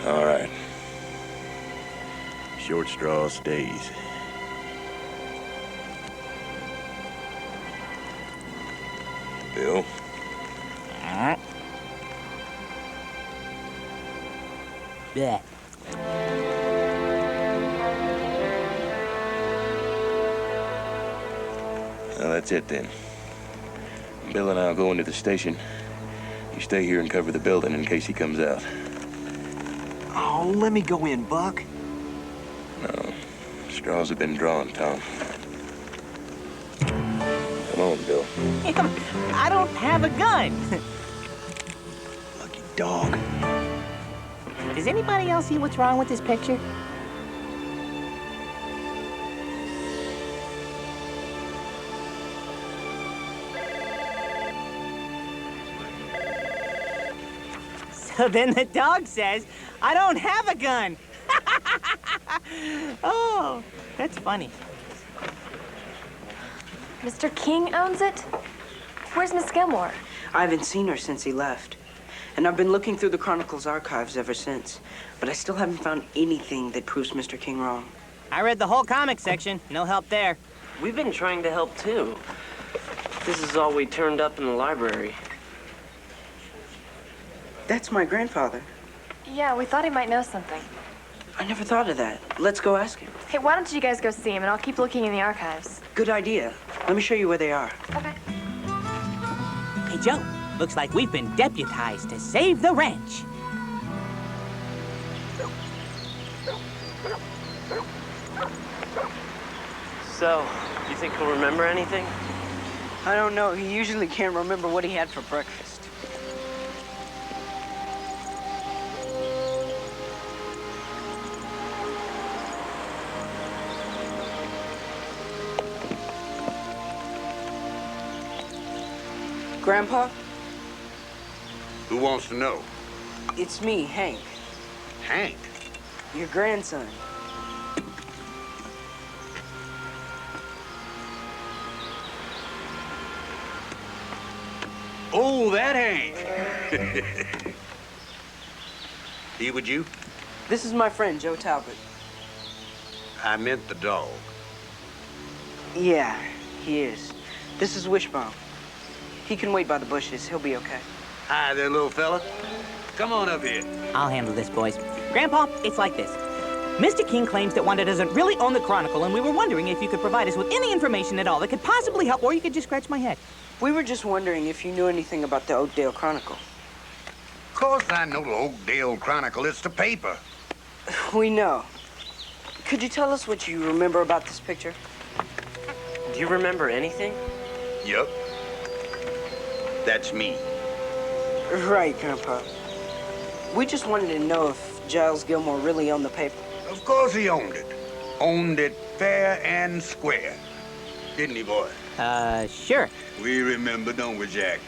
All right. Short straw stays. Bill? Blech. Well, that's it then. Bill and I'll go into the station. You stay here and cover the building in case he comes out. Oh, let me go in, Buck. No. Straws have been drawn, Tom. Come on, Bill. I don't have a gun. Lucky dog. Does anybody else see what's wrong with this picture? So then the dog says, I don't have a gun. Oh, that's funny. Mr. King owns it? Where's Miss Gilmore? I haven't seen her since he left. And I've been looking through the Chronicle's archives ever since. But I still haven't found anything that proves Mr. King wrong. I read the whole comic section. No help there. We've been trying to help, too. This is all we turned up in the library. That's my grandfather. Yeah, we thought he might know something. I never thought of that. Let's go ask him. Hey, why don't you guys go see him, and I'll keep looking in the archives. Good idea. Let me show you where they are. Okay. Hey, Joe. Looks like we've been deputized to save the ranch. So, you think he'll remember anything? I don't know. He usually can't remember what he had for breakfast. Grandpa? Who wants to know? It's me, Hank. Hank? Your grandson. Oh, that Hank. He with you? This is my friend, Joe Talbot. I meant the dog. Yeah, he is. This is Wishbone. He can wait by the bushes. He'll be okay. Hi there, little fella. Come on up here. I'll handle this, boys. Grandpa, it's like this. Mr. King claims that Wanda doesn't really own the Chronicle, and we were wondering if you could provide us with any information at all that could possibly help, or you could just scratch my head. We were just wondering if you knew anything about the Oakdale Chronicle. Of course I know the Oakdale Chronicle. It's the paper. We know. Could you tell us what you remember about this picture? Do you remember anything? Yup. That's me. Right, Grandpa. We just wanted to know if Giles Gilmore really owned the paper. Of course he owned it. Owned it fair and square. Didn't he, boy? Sure. We remember, don't we, Jack?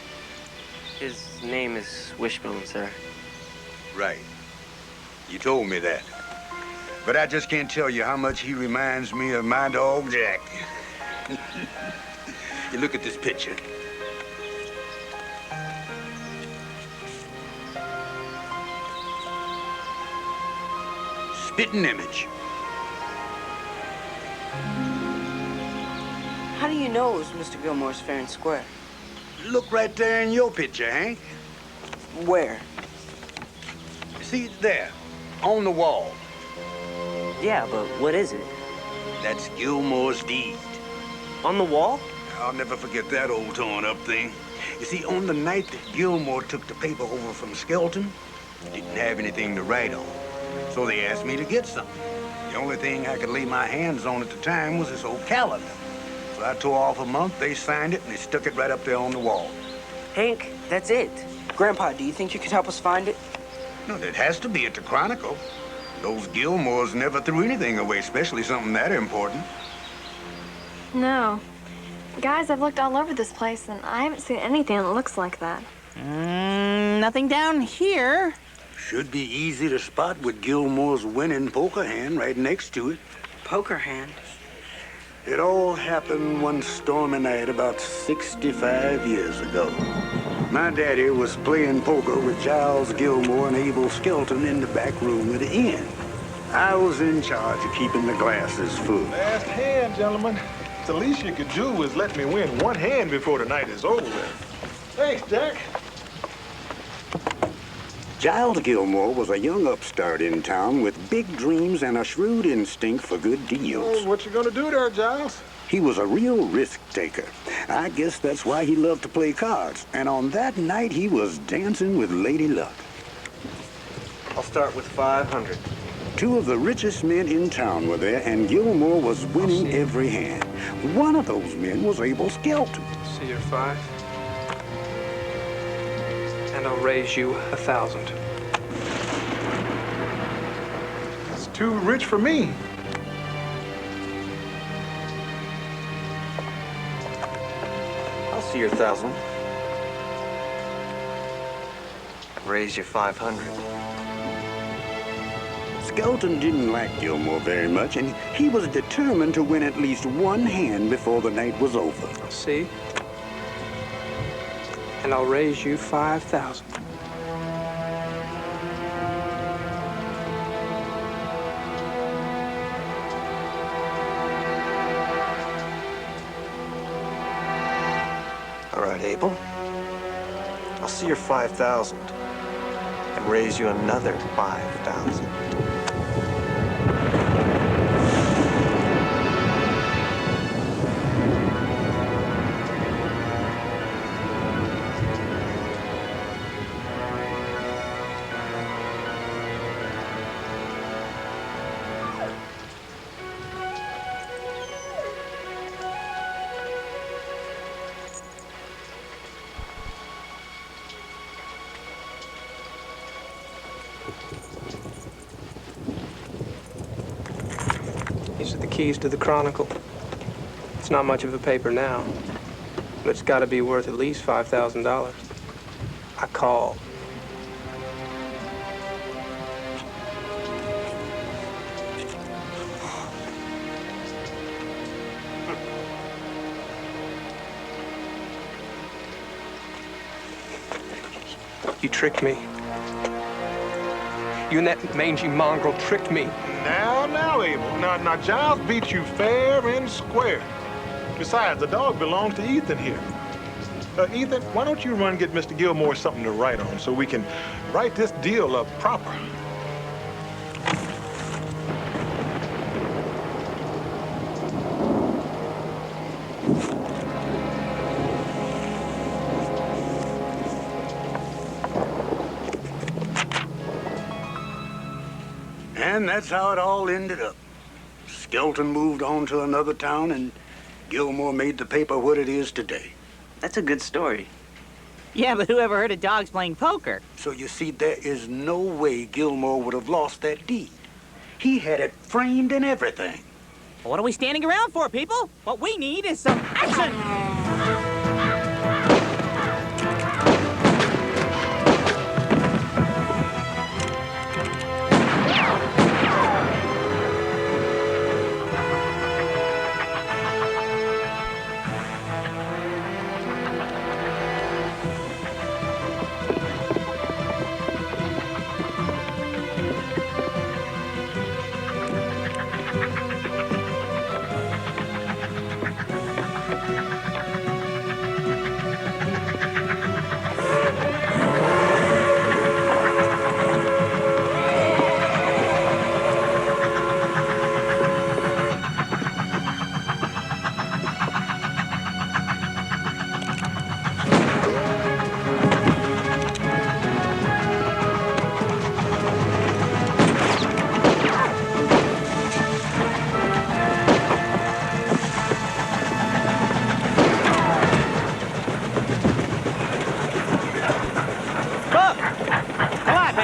His name is Wishbone, sir. Right. You told me that. But I just can't tell you how much he reminds me of my dog, Jack. You look at this picture. Spitting image. How do you know it was Mr. Gilmore's fair and square? Look right there in your picture, Hank. Where? See, there, on the wall. Yeah, but what is it? That's Gilmore's deed. On the wall? I'll never forget that old torn-up thing. You see, on the night that Gilmore took the paper over from Skelton, he didn't have anything to write on. So they asked me to get something. The only thing I could lay my hands on at the time was this old calendar. So I tore off a month, they signed it, and they stuck it right up there on the wall. Hank, that's it. Grandpa, do you think you could help us find it? No, it has to be at the Chronicle. Those Gilmores never threw anything away, especially something that important. No. Guys, I've looked all over this place, and I haven't seen anything that looks like that. Nothing down here. Should be easy to spot with Gilmore's winning poker hand right next to it. Poker hand? It all happened one stormy night about 65 years ago. My daddy was playing poker with Giles Gilmore and Abel Skelton in the back room of the inn. I was in charge of keeping the glasses full. Last hand, gentlemen. The least you could do is let me win one hand before the night is over. Thanks, Jack. Giles Gilmore was a young upstart in town with big dreams and a shrewd instinct for good deals. What you gonna do there, Giles? He was a real risk taker. I guess that's why he loved to play cards. And on that night, he was dancing with Lady Luck. I'll start with 500. Two of the richest men in town were there, and Gilmore was winning every hand. One of those men was Abel Skelton. See your 5. And I'll raise you 1,000. It's too rich for me. I'll see your 1,000. Raise you 500. Skelton didn't like Gilmore very much, and he was determined to win at least one hand before the night was over. See? And I'll raise you 5,000. All right, Abel. I'll see your 5,000 and raise you another 5,000. These are the keys to the Chronicle. It's not much of a paper now, but it's got to be worth at least $5,000. I call. You tricked me. You and that mangy mongrel tricked me. Now, Abel. Now, Giles beat you fair and square. Besides, the dog belongs to Ethan here. Ethan, why don't you run get Mr. Gilmore something to write on so we can write this deal up proper? And that's how it all ended up. Skelton moved on to another town, and Gilmore made the paper what it is today. That's a good story. Yeah, but who ever heard of dogs playing poker? So you see, there is no way Gilmore would have lost that deed. He had it framed and everything. What are we standing around for, people? What we need is some action!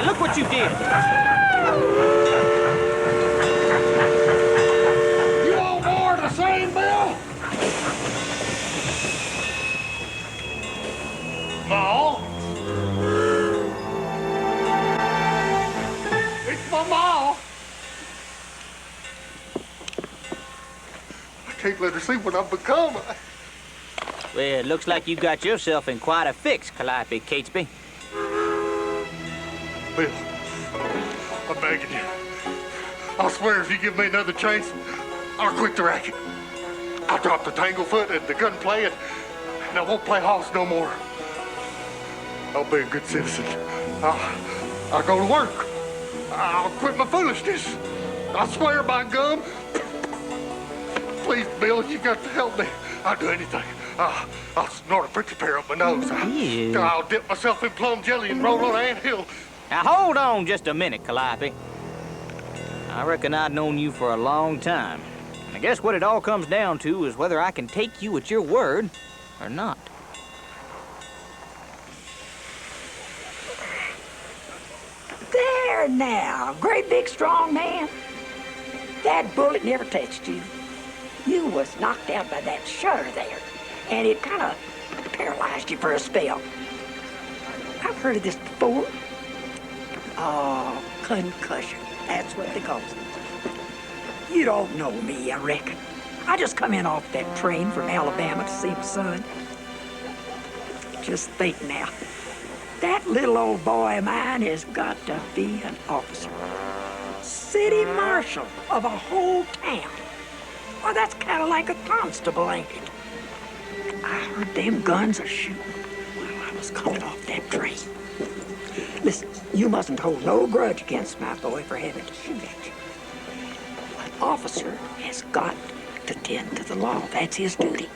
Look what you did! You want more of the same, Bill? Ma? It's my ma. I can't let her see what I've become. Well, it looks like you got yourself in quite a fix, Calliope Catesby. Bill, I'm begging you. I swear if you give me another chance, I'll quit the racket. I'll drop the tanglefoot and the gunplay, and I won't play house no more. I'll be a good citizen. I'll go to work. I'll quit my foolishness. I swear by gum. Please, Bill, you got to help me. I'll do anything. I'll snort a prickly pear up my nose. I'll dip myself in plum jelly and roll on an anthill. Now, hold on just a minute, Calliope. I reckon I've known you for a long time. And I guess what it all comes down to is whether I can take you at your word or not. There now, great big strong man. That bullet never touched you. You was knocked out by that shutter there, and it kind of paralyzed you for a spell. I've heard of this before. Oh, concussion. That's what they call it. You don't know me, I reckon. I just come in off that train from Alabama to see my son. Just think now. That little old boy of mine has got to be an officer. City marshal of a whole town. Well, that's kind of like a constable, ain't it? I heard them guns a shooting while I was coming off that train. Listen, you mustn't hold no grudge against my boy for having to shoot at you. An officer has got to tend to the law. That's his duty.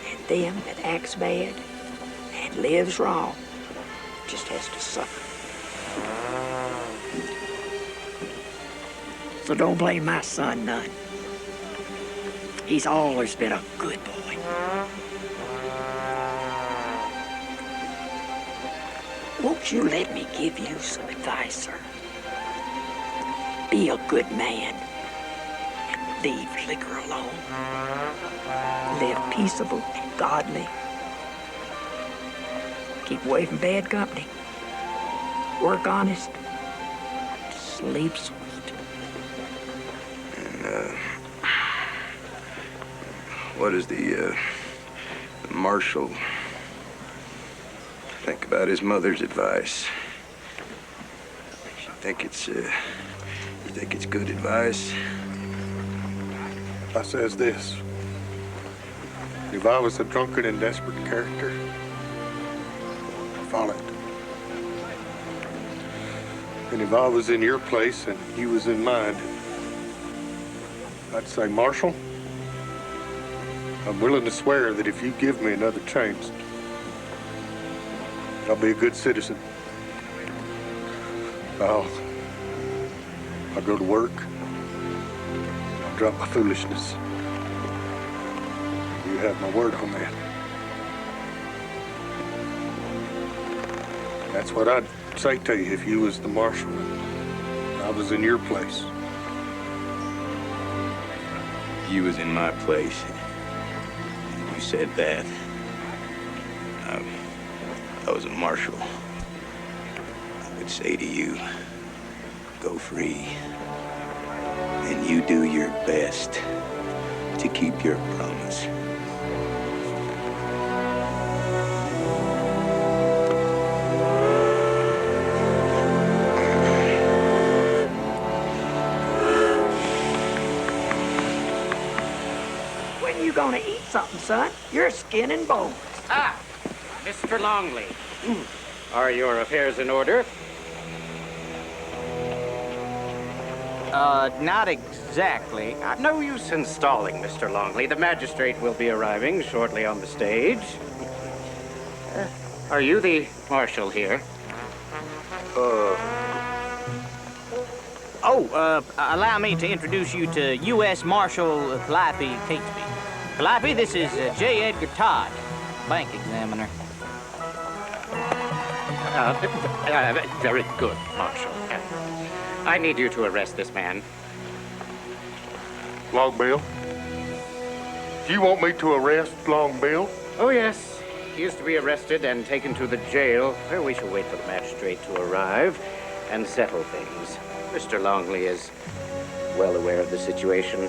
And them that acts bad and lives wrong just has to suffer. So don't blame my son none. He's always been a good boy. Won't you let me give you some advice, sir? Be a good man and leave liquor alone. Live peaceable and godly. Keep away from bad company. Work honest. Sleep sweet. And, what does the marshal think about his mother's advice? think it's good advice? I says this. If I was a drunken and desperate character, I'd follow it. And if I was in your place and you was in mine, I'd say, Marshal, I'm willing to swear that if you give me another chance, I'll be a good citizen. I'll go to work. I'll drop my foolishness. You have my word on that. That's what I'd say to you if you was the marshal and I was in your place. You was in my place. You said that. I was a marshal. I would say to you, go free. And you do your best to keep your promise. When you gonna eat something, son? You're skin and bones. Ah, Mr. Longley. Are your affairs in order? Not exactly. No use in stalling, Mr. Longley. The magistrate will be arriving shortly on the stage. Are you the marshal here? Allow me to introduce you to U.S. Marshal Calliope Catesby. Calliope, this is J. Edgar Todd, bank examiner. Very good, Marshal. I need you to arrest this man. Long Bill? Do you want me to arrest Long Bill? Oh, yes. He is to be arrested and taken to the jail, where we shall wait for the magistrate to arrive and settle things. Mr. Longley is well aware of the situation.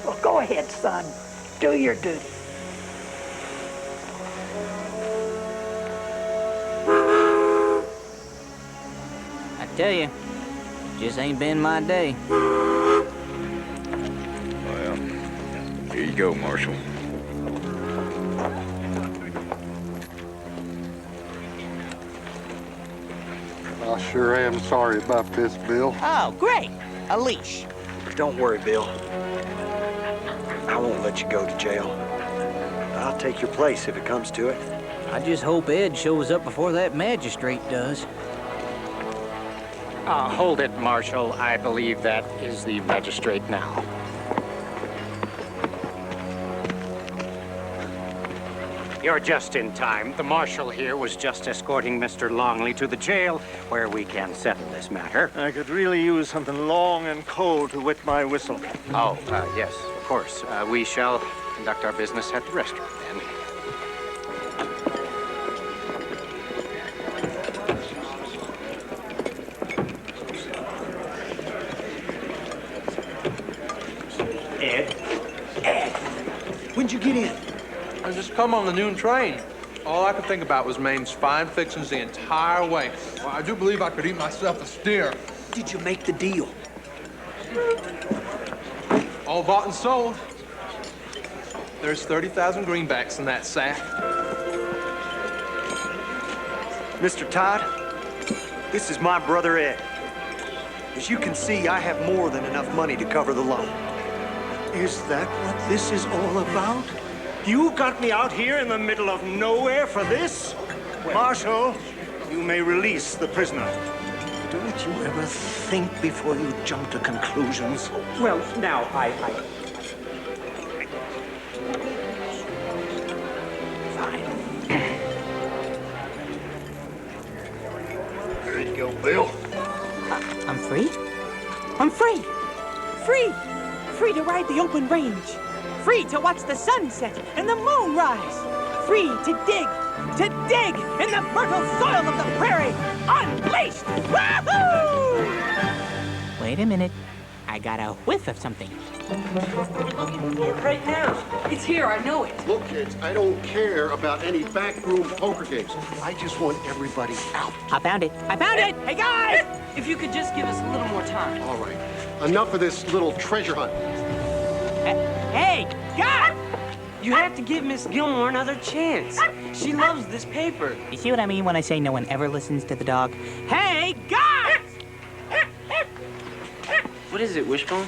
Well, go ahead, son. Do your duty. I tell you, just ain't been my day. Well, here you go, Marshal. I sure am sorry about this, Bill. Oh, great. A leash. Don't worry, Bill. I won't let you go to jail. I'll take your place if it comes to it. I just hope Ed shows up before that magistrate does. Hold it, Marshal. I believe that is the magistrate now. You're just in time. The marshal here was just escorting Mr. Longley to the jail, where we can settle this matter. I could really use something long and cold to wet my whistle. Oh, yes, of course. We shall conduct our business at the restaurant, then. When'd you get in? I just come on the noon train. All I could think about was Maine's fine fixings the entire way. Well, I do believe I could eat myself a steer. Did you make the deal? All bought and sold. There's 30,000 greenbacks in that sack. Mr. Todd, this is my brother Ed. As you can see, I have more than enough money to cover the loan. Is that what this is all about? You got me out here in the middle of nowhere for this? Marshal, you may release the prisoner. Don't you ever think before you jump to conclusions? Well, now, I... There you go, Bill. I'm free? I'm free! Free! Free to ride the open range. Free to watch the sun set and the moon rise. Free to dig in the fertile soil of the prairie. Unleashed! Wahoo! Wait a minute. I I got a whiff of something. Right now. It's here, I know it. Look, kids, I don't care about any backroom poker games. I just want everybody out. I found it. I found it! Hey, guys! If you could just give us a little more time. All right. Enough of this little treasure hunt. Hey, guys! You have to give Miss Gilmore another chance. She loves this paper. You see what I mean when I say no one ever listens to the dog? Hey, guys! What is it, Wishbone?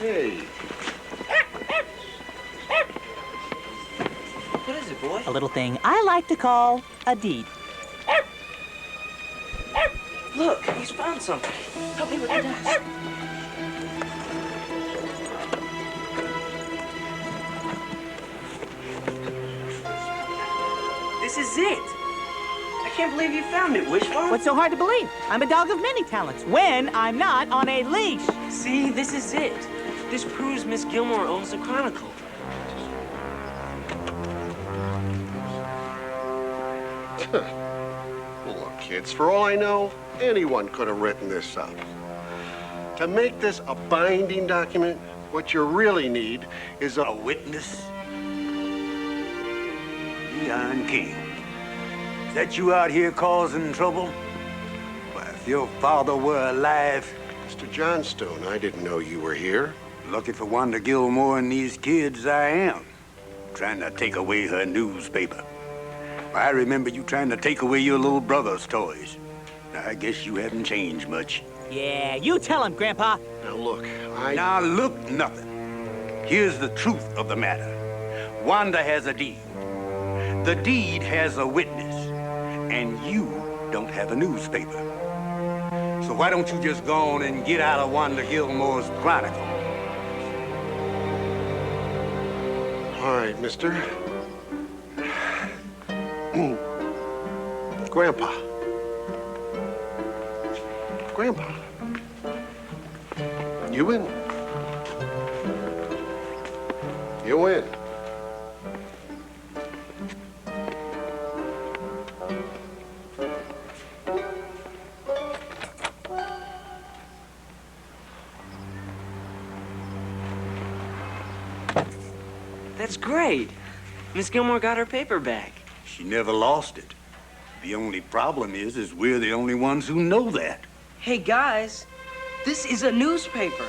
Hey. What is it, boy? A little thing I like to call a deed. Look, he's found something. Help me with the dice. This is it. I can't believe you found it, Wishbone. What's so hard to believe? I'm a dog of many talents when I'm not on a leash. See, this is it. This proves Miss Gilmore owns the Chronicle. Look, kids, for all I know, anyone could have written this up. To make this a binding document, what you really need is a witness. Leon King. Is that you out here causing trouble? Why, if your father were alive... Mr. Johnstone, I didn't know you were here. Lucky for Wanda Gilmore and these kids, I am. Trying to take away her newspaper. I remember you trying to take away your little brother's toys. I guess you haven't changed much. Yeah, you tell him, Grandpa. Now look, Now look, nothing. Here's the truth of the matter. Wanda has a deed. The deed has a witness. And you don't have a newspaper. So why don't you just go on and get out of Wanda Gilmore's Chronicle? All right, mister. Grandpa. Grandpa. You win. You win. That's great. Miss Gilmore got her paper back. She never lost it. The only problem is we're the only ones who know that. Hey, guys, this is a newspaper.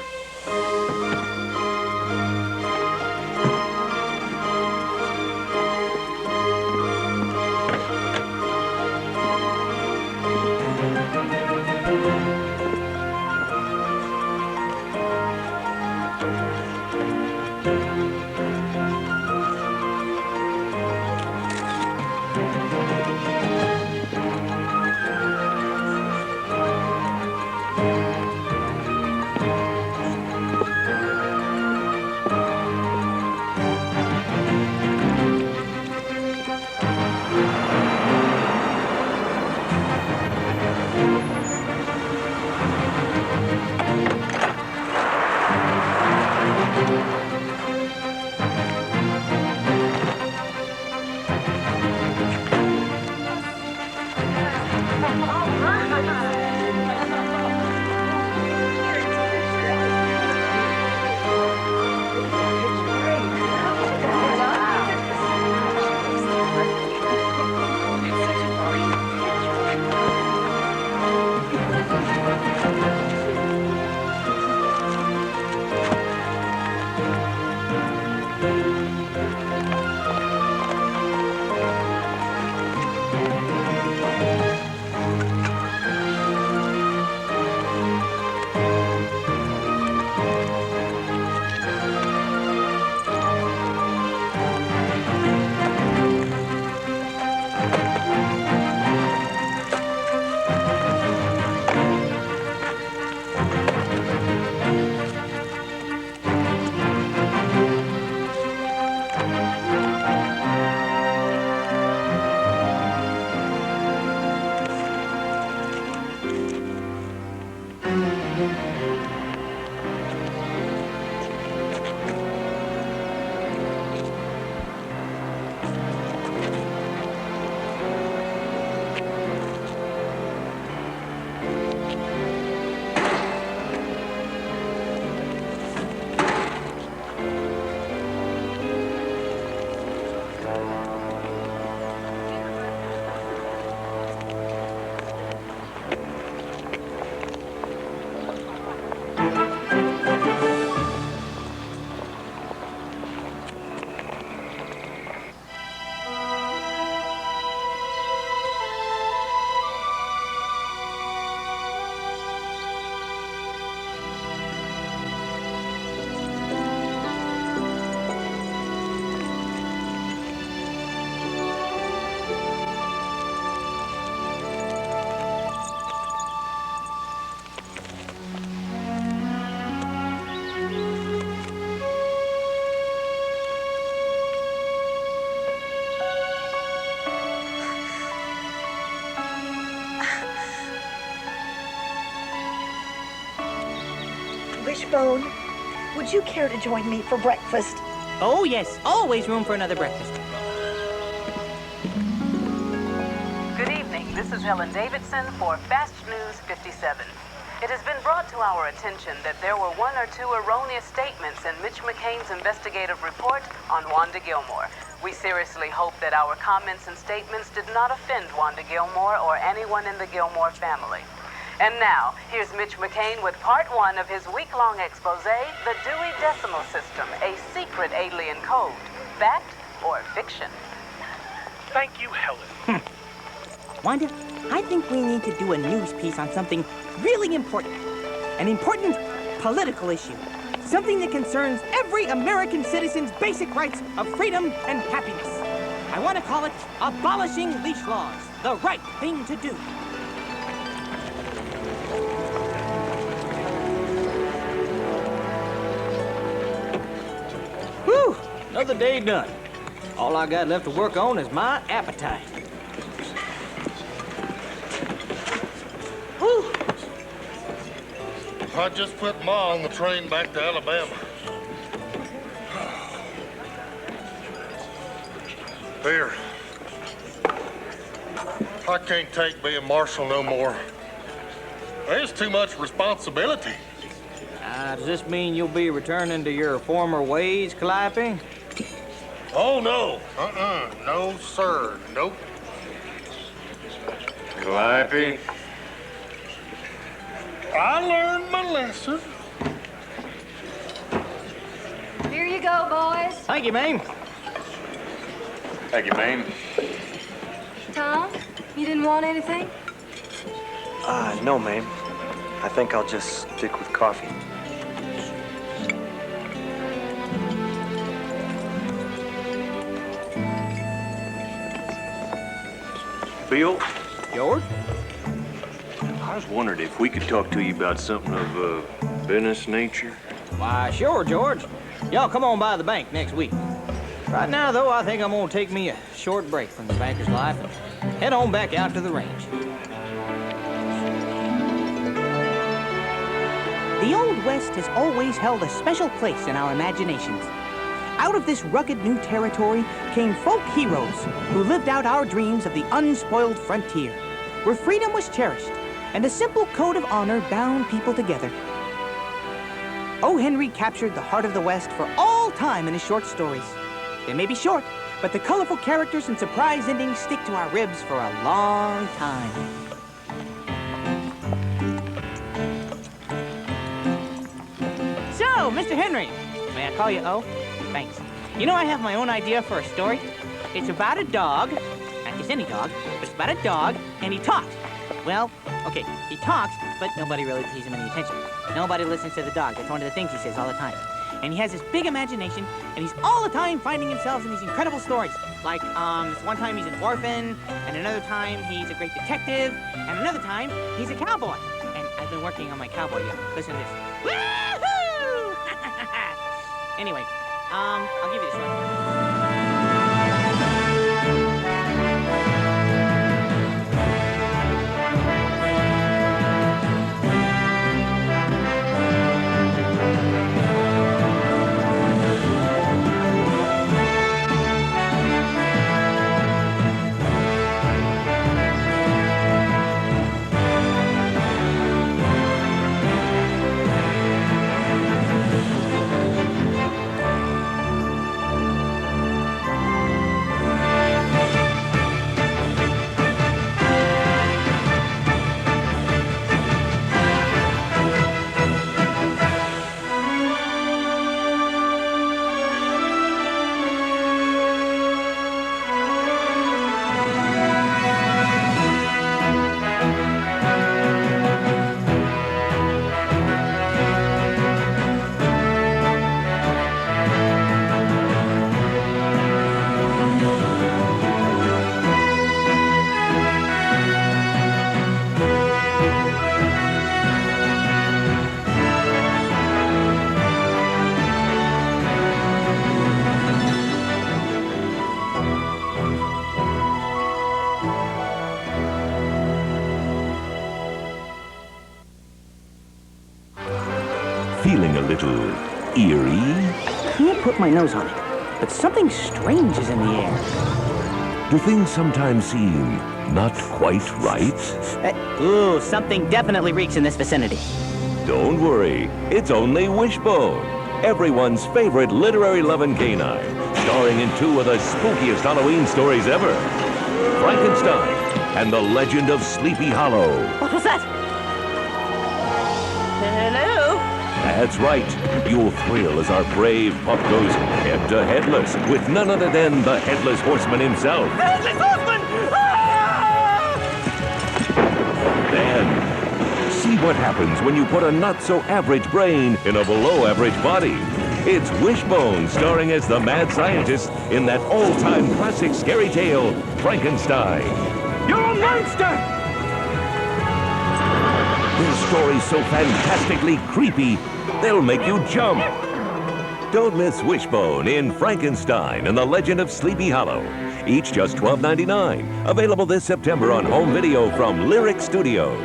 Wishbone, would you care to join me for breakfast? Oh, yes. Always room for another breakfast. Good evening. This is Helen Davidson for Fast News 57. It has been brought to our attention that there were one or two erroneous statements in Mitch McCain's investigative report on Wanda Gilmore. We seriously hope that our comments and statements did not offend Wanda Gilmore or anyone in the Gilmore family. And now, here's Mitch McCain with part one of his week-long expose, The Dewey Decimal System, a secret alien code. Fact or fiction? Thank you, Helen. Wanda, I think we need to do a news piece on something really important. An important political issue. Something that concerns every American citizen's basic rights of freedom and happiness. I want to call it Abolishing Leash Laws, the right thing to do. Whew, another day done. All I got left to work on is my appetite. Whew. I just put Ma on the train back to Alabama. Here. I can't take being marshal no more. There's too much responsibility. Does this mean you'll be returning to your former ways, Calliope? Oh, no. No, sir. Nope. Calliope? I learned my lesson. Here you go, boys. Thank you, ma'am. Thank you, ma'am. Tom, you didn't want anything? No, ma'am. I think I'll just stick with coffee. Bill? George? I was wondering if we could talk to you about something of business nature. Why, sure, George. Y'all come on by the bank next week. Right now, though, I think I'm gonna take me a short break from the banker's life and head on back out to the range. The Old West has always held a special place in our imaginations. Out of this rugged new territory came folk heroes who lived out our dreams of the unspoiled frontier, where freedom was cherished and a simple code of honor bound people together. O. Henry captured the heart of the West for all time in his short stories. They may be short, but the colorful characters and surprise endings stick to our ribs for a long time. So, Mr. Henry, may I call you O? Thanks. You know, I have my own idea for a story. It's about a dog, not just any dog, but it's about a dog, and he talks. Well, okay, he talks, but nobody really pays him any attention. Nobody listens to the dog. That's one of the things he says all the time. And he has this big imagination, and he's all the time finding himself in these incredible stories. Like, this one time he's an orphan, and another time he's a great detective, and another time he's a cowboy. And I've been working on my cowboy yet. Listen to this. Woo-hoo! Anyway, I'll give you this one. Feeling a little eerie? I can't put my nose on it, but something strange is in the air. Do things sometimes seem not quite right? Ooh, something definitely reeks in this vicinity. Don't worry, it's only Wishbone, everyone's favorite literary-loving canine, starring in 2 of the spookiest Halloween stories ever. Frankenstein and the Legend of Sleepy Hollow. What was that? Hello? That's right. You'll thrill as our brave pup goes head-to-headless with none other than the Headless Horseman himself. The Headless Horseman! Then, see what happens when you put a not-so-average brain in a below-average body. It's Wishbone starring as the mad scientist in that all-time classic scary tale, Frankenstein. You're a monster! This story's so fantastically creepy, they'll make you jump. Don't miss Wishbone in Frankenstein and the Legend of Sleepy Hollow. Each just $12.99. Available this September on home video from Lyric Studios.